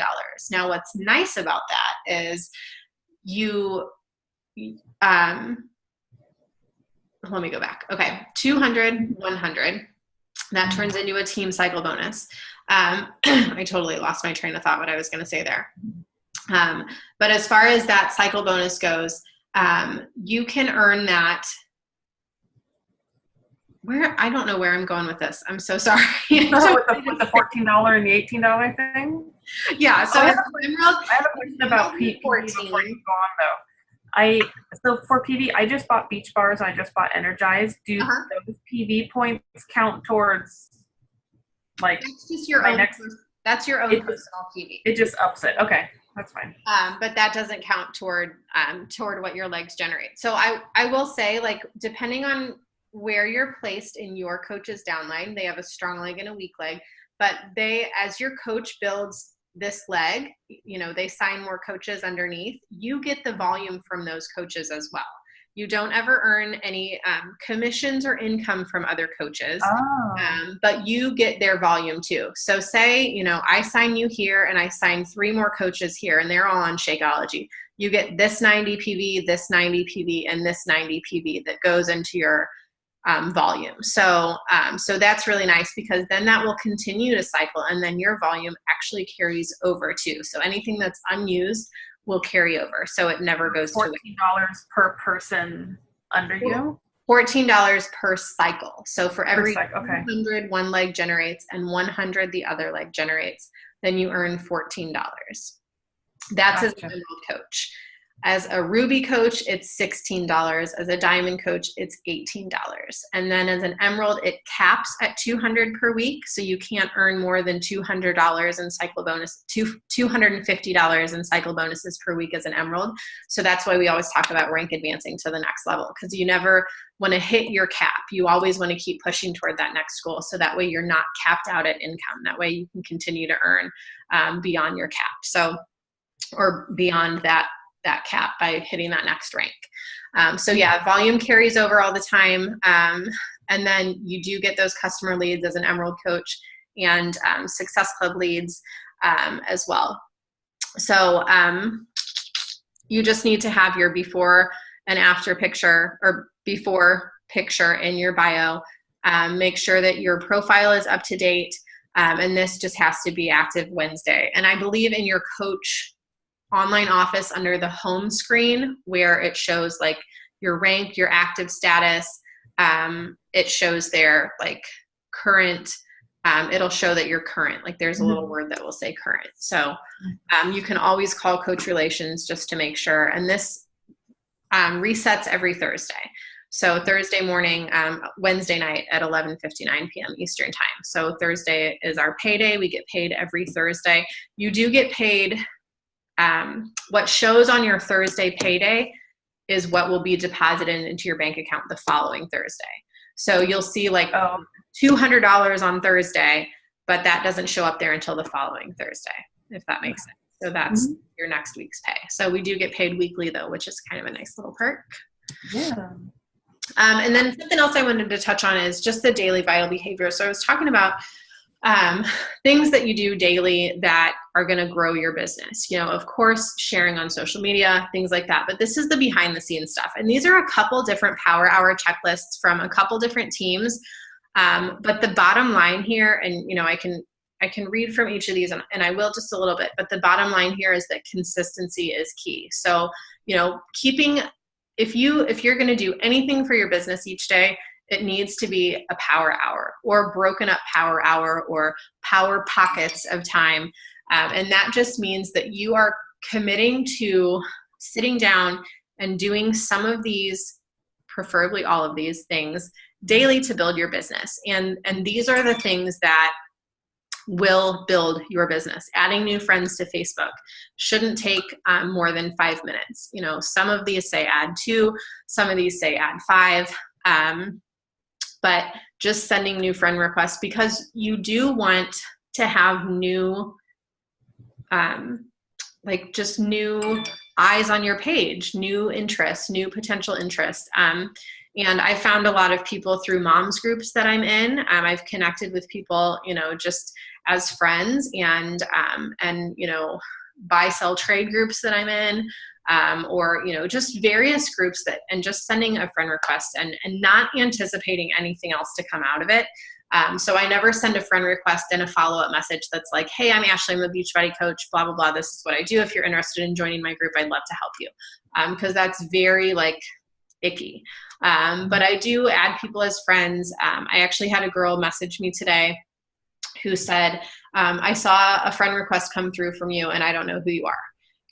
Now, what's nice about that is you, let me go back. Okay, 200, 100, that turns into a team cycle bonus. I totally lost my train of thought what I was going to say there. But as far as that cycle bonus goes, you can earn that. I don't know where I'm going with this. I'm so sorry. With the $14 and the $18 thing? Yeah. So I have a question about PV 14. before you go on, though. So for PV, I just bought Beach Bars and I just bought Energize. Do those PV points count towards, like, that's just your own? That's your own personal PV. It just ups it. Okay, that's fine. But that doesn't count toward what your legs generate. So I will say, like, depending on where you're placed in your coach's downline, they have a strong leg and a weak leg, but as your coach builds this leg, you know, they sign more coaches underneath, you get the volume from those coaches as well. You don't ever earn any commissions or income from other coaches, but you get their volume too. So say, you know, I sign you here and I sign 3 more coaches here and they're all on Shakeology. You get this 90 PV, this 90 PV, and this 90 PV that goes into your volume. So that's really nice, because then that will continue to cycle, and then your volume actually carries over too. So anything that's unused will carry over. So it never goes to $14 per person under you? $14 per cycle. So for every 100 one leg generates and 100 the other leg generates, then you earn $14. That's as an Emerald coach. As a Ruby coach, it's $16. As a Diamond coach, it's $18. And then as an Emerald, it caps at $200 per week. So you can't earn more than $200 in cycle bonus, $250 in cycle bonuses per week as an Emerald. So that's why we always talk about rank advancing to the next level, because you never want to hit your cap. You always want to keep pushing toward that next goal. So that way you're not capped out at income. That way you can continue to earn beyond your cap. So, or beyond that cap by hitting that next rank. So yeah, volume carries over all the time. And then you do get those customer leads as an Emerald coach, and Success Club leads as well. So you just need to have your before and after picture, or before picture in your bio. Make sure that your profile is up to date. And this just has to be active Wednesday. And I believe in your coach online office, under the home screen where it shows like your rank, your active status, it shows their like current, it'll show that you're current, like there's a little word that will say current. So you can always call coach relations just to make sure. And this resets every Thursday. So Thursday morning, Wednesday night at 11:59 p.m. Eastern time. So Thursday is our payday. We get paid every Thursday. You do get paid. What shows on your Thursday payday is what will be deposited into your bank account the following Thursday. So you'll see like $200 on Thursday, but that doesn't show up there until the following Thursday, if that makes sense. So that's your next week's pay. So we do get paid weekly though, which is kind of a nice little perk. Yeah. And then something else I wanted to touch on is just the daily vital behavior. So I was talking about things that you do daily that are going to grow your business. You know, of course, sharing on social media, things like that. But this is the behind the scenes stuff. And these are a couple different Power Hour checklists from a couple different teams. But the bottom line here, and you know, I can read from each of these, and I will just a little bit. But the bottom line here is that consistency is key. So, you know, if you're going to do anything for your business each day, It needs to be a power hour or broken up power hour or power pockets of time. And that just means that you are committing to sitting down and doing some of these, preferably all of these things daily to build your business. And these are the things that will build your business. Adding new friends to Facebook shouldn't take more than 5 minutes. You know, some of these say add 2, some of these say add 5, but just sending new friend requests, because you do want to have new, like just new eyes on your page, new interests, new potential interests. And I found a lot of people through moms groups that I'm in. I've connected with people, you know, just as friends, and you know, buy sell trade groups that I'm in, or, you know, just various groups that, and just sending a friend request and not anticipating anything else to come out of it. So I never send a friend request and a follow-up message that's like, hey, I'm Ashley, I'm a Beachbody coach, blah, blah, blah. This is what I do. If you're interested in joining my group, I'd love to help you. Because that's very like icky. But I do add people as friends. I actually had a girl message me today who said, I saw a friend request come through from you and I don't know who you are.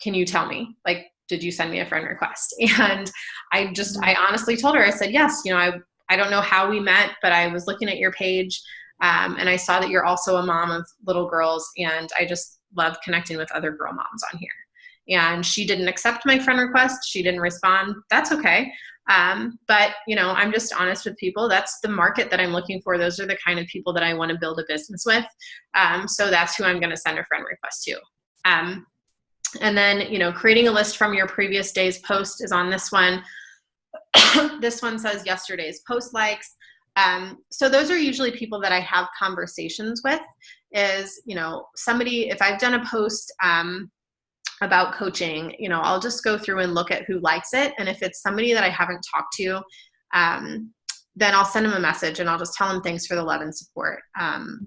Can you tell me? Like, did you send me a friend request? And I honestly told her, I said, yes, you know, I don't know how we met, but I was looking at your page, and I saw that you're also a mom of little girls, and I just love connecting with other girl moms on here. And she didn't accept my friend request. She didn't respond. That's okay. But, you know, I'm just honest with people. That's the market that I'm looking for. Those are the kind of people that I want to build a business with. So that's who I'm going to send a friend request to. And then, you know, creating a list from your previous day's post is on this one. This one says yesterday's post likes. So those are usually people that I have conversations with. Is, you know, somebody, if I've done a post about coaching, you know, I'll just go through and look at who likes it. And if it's somebody that I haven't talked to, then I'll send them a message and I'll just tell them thanks for the love and support,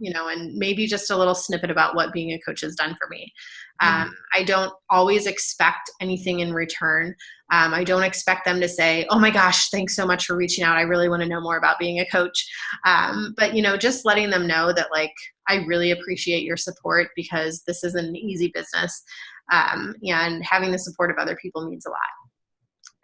you know, and maybe just a little snippet about what being a coach has done for me. I don't always expect anything in return. I don't expect them to say, oh my gosh, thanks so much for reaching out. I really want to know more about being a coach. But, you know, just letting them know that, like, I really appreciate your support because this is an easy business. And having the support of other people means a lot.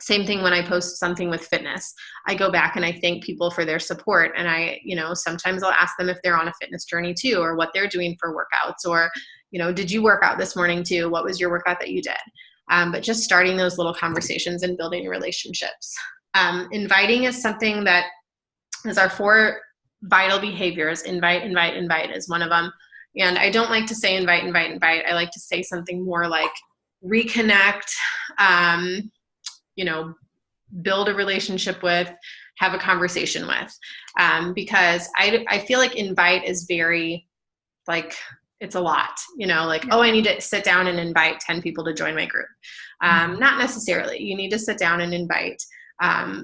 Same thing when I post something with fitness. I go back and I thank people for their support. And I, you know, sometimes I'll ask them if they're on a fitness journey too, or what they're doing for workouts, or, you know, did you work out this morning too? What was your workout that you did? But just starting those little conversations and building relationships. Inviting is something that is our 4 vital behaviors. Invite, invite, invite is one of them. And I don't like to say invite, invite, invite. I like to say something more like reconnect, you know, build a relationship with, have a conversation with, because I feel like invite is very, like, it's a lot, you know, like, oh, I need to sit down and invite 10 people to join my group. Not necessarily. You need to sit down and invite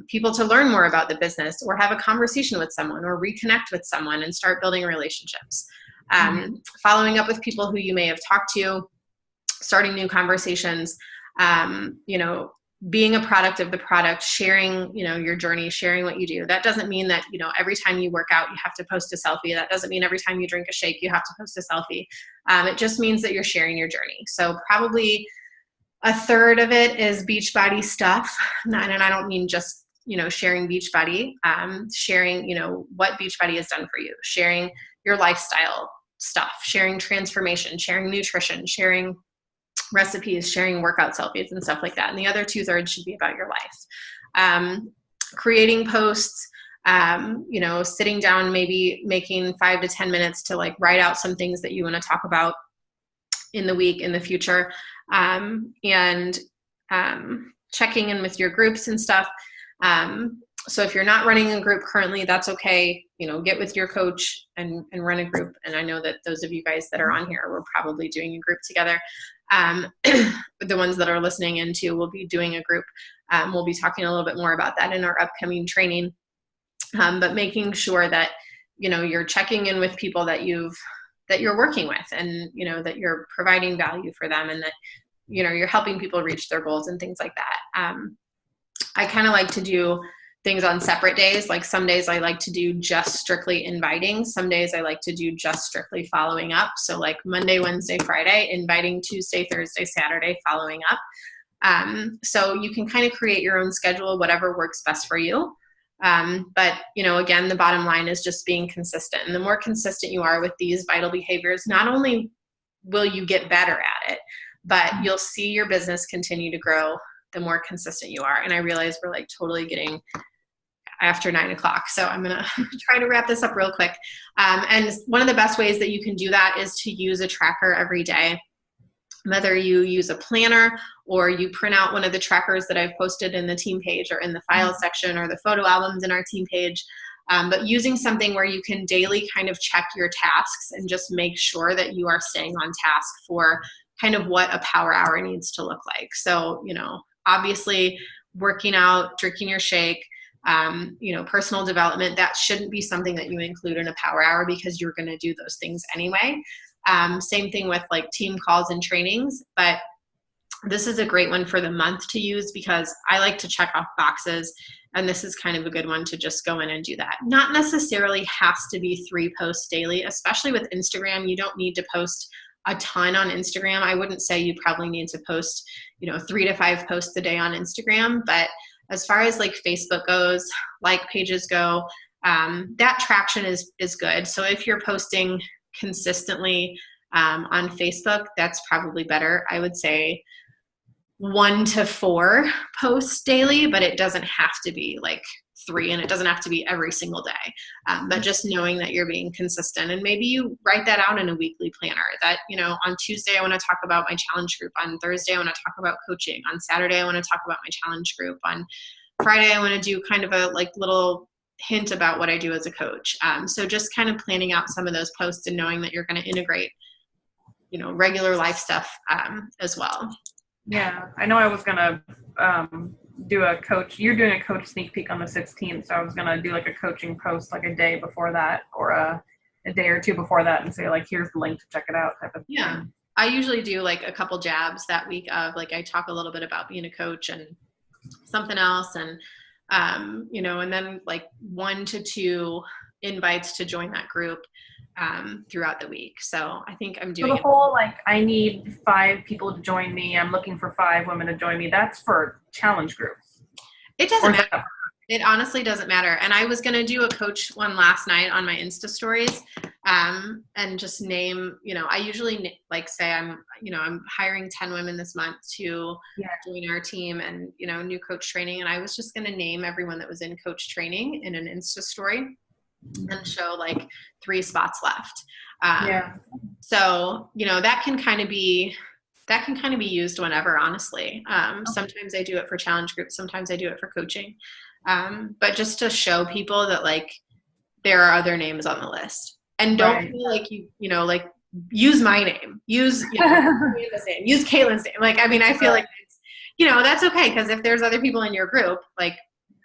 people to learn more about the business, or have a conversation with someone, or reconnect with someone and start building relationships. Following up with people who you may have talked to, starting new conversations, you know, being a product of the product, sharing, you know, your journey, sharing what you do. That doesn't mean that, you know, every time you work out, you have to post a selfie. That doesn't mean every time you drink a shake, you have to post a selfie. It just means that you're sharing your journey. So probably a third of it is Beachbody stuff. And I don't mean just, you know, sharing Beachbody, sharing, you know, what Beachbody has done for you, sharing your lifestyle stuff, sharing transformation, sharing nutrition, sharing recipes, sharing workout selfies and stuff like that. And the other 2/3 should be about your life. Creating posts, you know, sitting down, maybe making 5 to 10 minutes to, like, write out some things that you want to talk about in the week, in the future, and checking in with your groups and stuff. So if you're not running a group currently, that's okay. You know, get with your coach and run a group. And I know that those of you guys that are on here, we're probably doing a group together. The ones that are listening into will be doing a group. We'll be talking a little bit more about that in our upcoming training. But making sure that, you know, you're checking in with people that you're working with, and, you know, that you're providing value for them, and that, you know, you're helping people reach their goals and things like that. I kind of like to do things on separate days. Like some days I like to do just strictly inviting. Some days I like to do just strictly following up. So like Monday, Wednesday, Friday, inviting, Tuesday, Thursday, Saturday, following up. So you can kind of create your own schedule, whatever works best for you. But, you know, again, the bottom line is just being consistent. And the more consistent you are with these vital behaviors, not only will you get better at it, but you'll see your business continue to grow the more consistent you are. And I realize we're like totally getting after 9 o'clock. So I'm going to try to wrap this up real quick. And one of the best ways that you can do that is to use a tracker every day. Whether you use a planner or you print out one of the trackers that I've posted in the team page or in the file section or the photo albums in our team page, but using something where you can daily kind of check your tasks and just make sure that you are staying on task for kind of what a power hour needs to look like. So, you know, obviously working out, drinking your shake, you know, personal development, that shouldn't be something that you include in a power hour because you're going to do those things anyway. Same thing with like team calls and trainings, but this is a great one for the month to use because I like to check off boxes, and this is kind of a good one to just go in and do that. Not necessarily has to be 3 posts daily, especially with Instagram. You don't need to post a ton on Instagram. I wouldn't say you probably need to post, you know, 3 to 5 posts a day on Instagram, but as far as like Facebook goes, like pages go, that traction is good. So if you're posting consistently on Facebook, that's probably better. I would say 1 to 4 posts daily, but it doesn't have to be like 3, and it doesn't have to be every single day. But just knowing that you're being consistent, and maybe you write that out in a weekly planner that, you know, on Tuesday, I want to talk about my challenge group. On Thursday, I want to talk about coaching. On Saturday, I want to talk about my challenge group. On Friday, I want to do kind of a like little hint about what I do as a coach. So just kind of planning out some of those posts and knowing that you're going to integrate, you know, regular life stuff as well. Yeah, I know I was going to do a coach. You're doing a coach sneak peek on the 16th. So I was going to do like a coaching post like a day before that or a day or 2 before that and say like, here's the link to check it out type of thing. Yeah. I usually do like a couple jabs that week of like, I talk a little bit about being a coach and something else. And, you know, and then like 1 to 2 invites to join that group throughout the week. So I think I'm doing the whole, like, I need 5 people to join me. I'm looking for 5 women to join me. That's for challenge groups. It doesn't matter. It honestly doesn't matter. And I was going to do a coach one last night on my Insta stories, and just name, you know, I usually like say I'm hiring 10 women this month to join our team and, you know, new coach training. And I was just going to name everyone that was in coach training in an Insta story and show like 3 spots left. So, you know, that can kind of be used whenever, honestly. Sometimes I do it for challenge groups. Sometimes I do it for coaching. But just to show people that like there are other names on the list, and don't feel like you know, like use my name, use, you know, Amanda's name, use Caitlin's name. Like, I mean, I feel like it's, you know, that's okay. Cause if there's other people in your group, like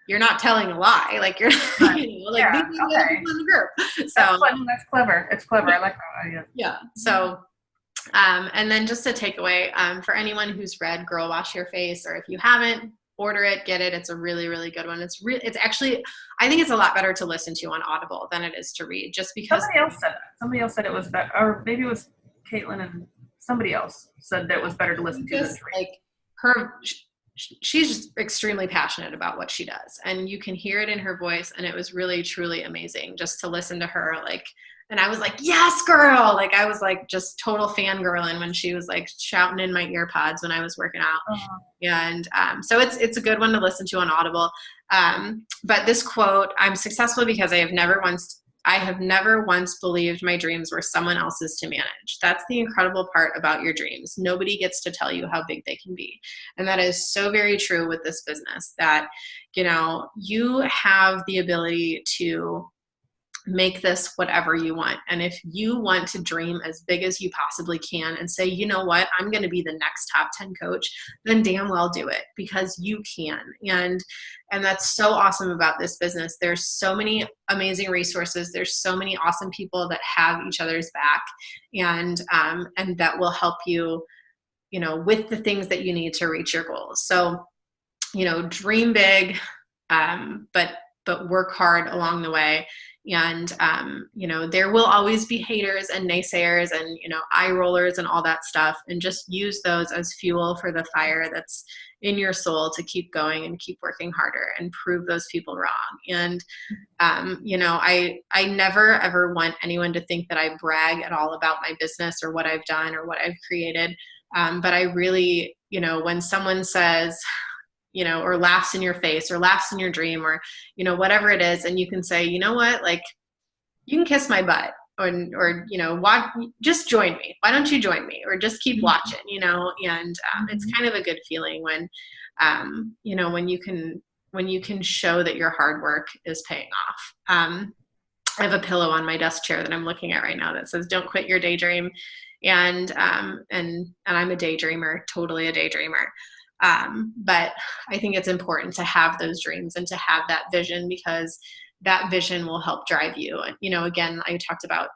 you're not telling a lie. Like you're, you know, like these are the other people in the group. So that's clever. It's clever. I like that idea. Yeah. So, and then just a takeaway, for anyone who's read Girl Wash Your Face, or if you haven't, order it, get it. It's a really, really good one. It's actually, I think it's a lot better to listen to on Audible than it is to read, just because somebody else said it was better, or maybe it was Caitlin and somebody else said that it was better to listen to than to read. Like she's just extremely passionate about what she does, and you can hear it in her voice. And it was really, truly amazing just to listen to her. Like, and I was like, yes, girl. Like I was like just total fangirling when she was like shouting in my ear pods when I was working out. And so it's a good one to listen to on Audible. But this quote, I'm successful because I have never once believed my dreams were someone else's to manage. That's the incredible part about your dreams. Nobody gets to tell you how big they can be. And that is so very true with this business, that, you know, you have the ability to make this whatever you want. And if you want to dream as big as you possibly can and say, you know what, I'm going to be the next top 10 coach, then damn well do it, because you can. And that's so awesome about this business. There's so many amazing resources. There's so many awesome people that have each other's back, and that will help you, you know, with the things that you need to reach your goals. So, you know, dream big, but work hard along the way. And, there will always be haters and naysayers and, eye rollers and all that stuff. And just use those as fuel for the fire that's in your soul to keep going and keep working harder and prove those people wrong. And, I never, ever want anyone to think that I brag at all about my business or what I've done or what I've created. But I really, when someone says, or laughs in your face or laughs in your dream or, whatever it is. And you can say, you know what, like you can kiss my butt or watch, just join me. Why don't you join me? Or just keep watching, and it's kind of a good feeling when, when you can show that your hard work is paying off. I have a pillow on my desk chair that I'm looking at right now that says, don't quit your daydream. And I'm a daydreamer, totally a daydreamer. But I think it's important to have those dreams and to have that vision because that vision will help drive you. And, again, I talked about,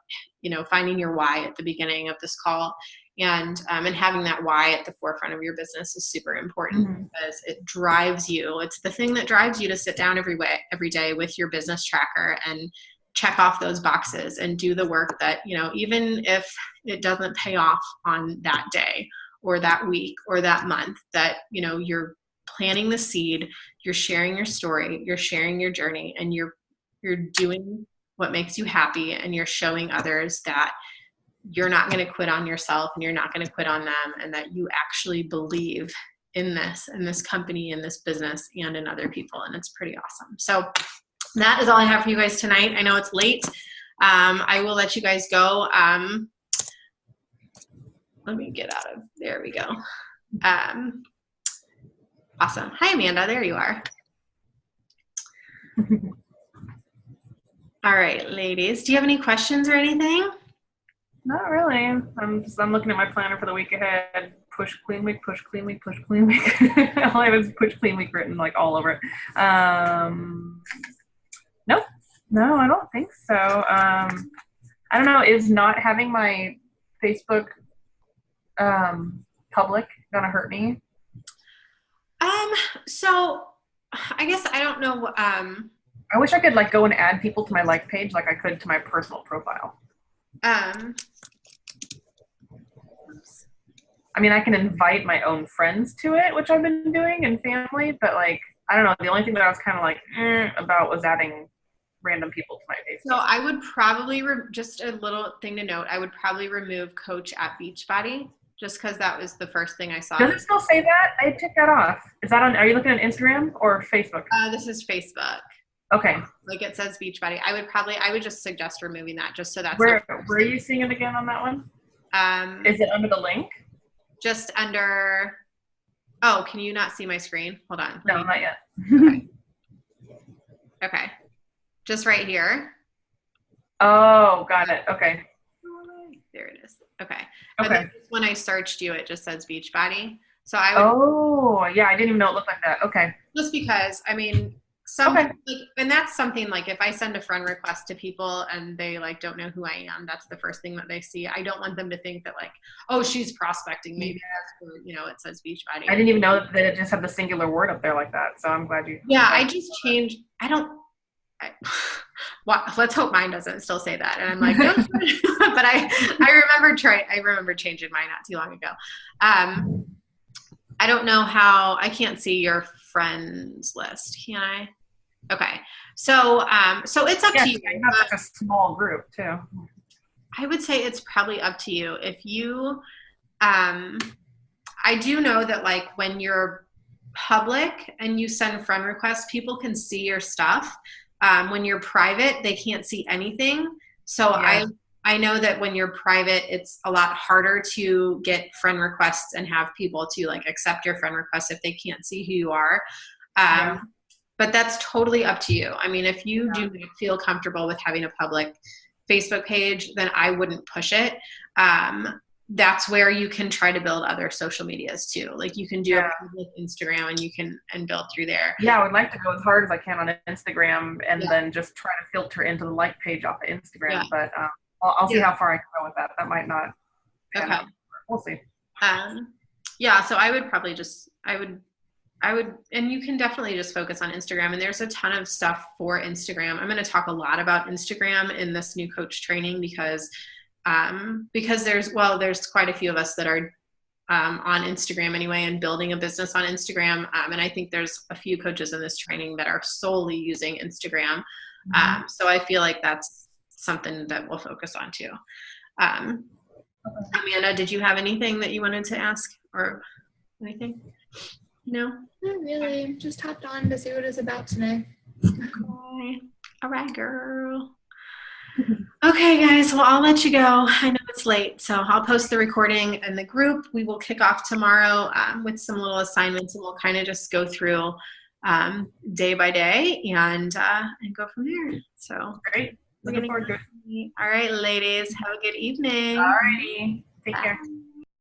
finding your why at the beginning of this call and having that why at the forefront of your business is super important because it drives you. It's the thing that drives you to sit down every day with your business tracker and check off those boxes and do the work that, even if it doesn't pay off on that day or that week or that month, that, you're planting the seed, you're sharing your story, you're sharing your journey, and you're doing what makes you happy, and you're showing others that you're not going to quit on yourself and you're not going to quit on them, and that you actually believe in this company, in this business, and in other people. And it's pretty awesome. So that is all I have for you guys tonight. I know it's late. I will let you guys go. Let me get out of there. We go. Awesome. Hi, Amanda. There you are. All right, ladies. Do you have any questions or anything? Not really. I'm looking at my planner for the week ahead. Push clean week, push clean week, push clean week. All I have is push clean week written like all over it. Nope. No, I don't think so. I don't know. Is not having my Facebook public gonna hurt me? So I guess I don't know. I wish I could like go and add people to my like page like I could to my personal profile. I mean, I can invite my own friends to it, which I've been doing, and family, but like, I don't know. The only thing that I was kind of like about was adding random people to my page. So I would probably, just a little thing to note, I would probably remove Coach at Beachbody just because that was the first thing I saw. Does it still say that? I took that off. Is that on, are you looking at Instagram or Facebook? This is Facebook. Okay. Like it says Beachbody. I would just suggest removing that just so that's. Where are you seeing it again on that one? Is it under the link? Just under, oh, can you not see my screen? Hold on. No, not yet. Okay. Okay. Just right here. Oh, got it. Okay. There it is. Okay. Okay. When I searched you, it just says Beachbody. So I would. Oh, yeah. I didn't even know it looked like that. Okay. Just because, I mean, and that's something like if I send a friend request to people and they like don't know who I am, that's the first thing that they see. I don't want them to think that like, oh, she's prospecting. Maybe that's where, it says Beachbody. I didn't even know that it just had the singular word up there like that. So I'm glad you. Yeah, I just changed. Let's hope mine doesn't still say that. And I'm like, no. But I remember changing mine not too long ago. I don't know how. I can't see your friends list, can I? Okay, so it's up to you. You have like a small group too. I would say it's probably up to you. If you, I do know that like when you're public and you send friend requests, people can see your stuff. When you're private, they can't see anything. So yeah. I know that when you're private, it's a lot harder to get friend requests and have people to like accept your friend requests if they can't see who you are. Yeah. But that's totally up to you. I mean, if you do not feel comfortable with having a public Facebook page, then I wouldn't push it. That's where you can try to build other social medias too. Like you can do a public Instagram and you can build through there. Yeah, I would like to go as hard as I can on Instagram and then just try to filter into the like page off of Instagram. Yeah. But I'll see how far I can go with that. That might not. Okay. We'll see. Yeah, so I would probably and you can definitely just focus on Instagram, and there's a ton of stuff for Instagram. I'm going to talk a lot about Instagram in this new coach training because there's quite a few of us that are on Instagram anyway and building a business on Instagram. And I think there's a few coaches in this training that are solely using Instagram. So I feel like that's something that we'll focus on too. Amanda, did you have anything that you wanted to ask or anything? No? Not really. Just hopped on to see what it's about today. Okay. All right, girl. Okay, guys. Well, I'll let you go. I know it's late, so I'll post the recording in the group. We will kick off tomorrow with some little assignments, and we'll kind of just go through day by day and go from there. So Great. Looking forward to it. All right, ladies. Have a good evening. All righty. Take care.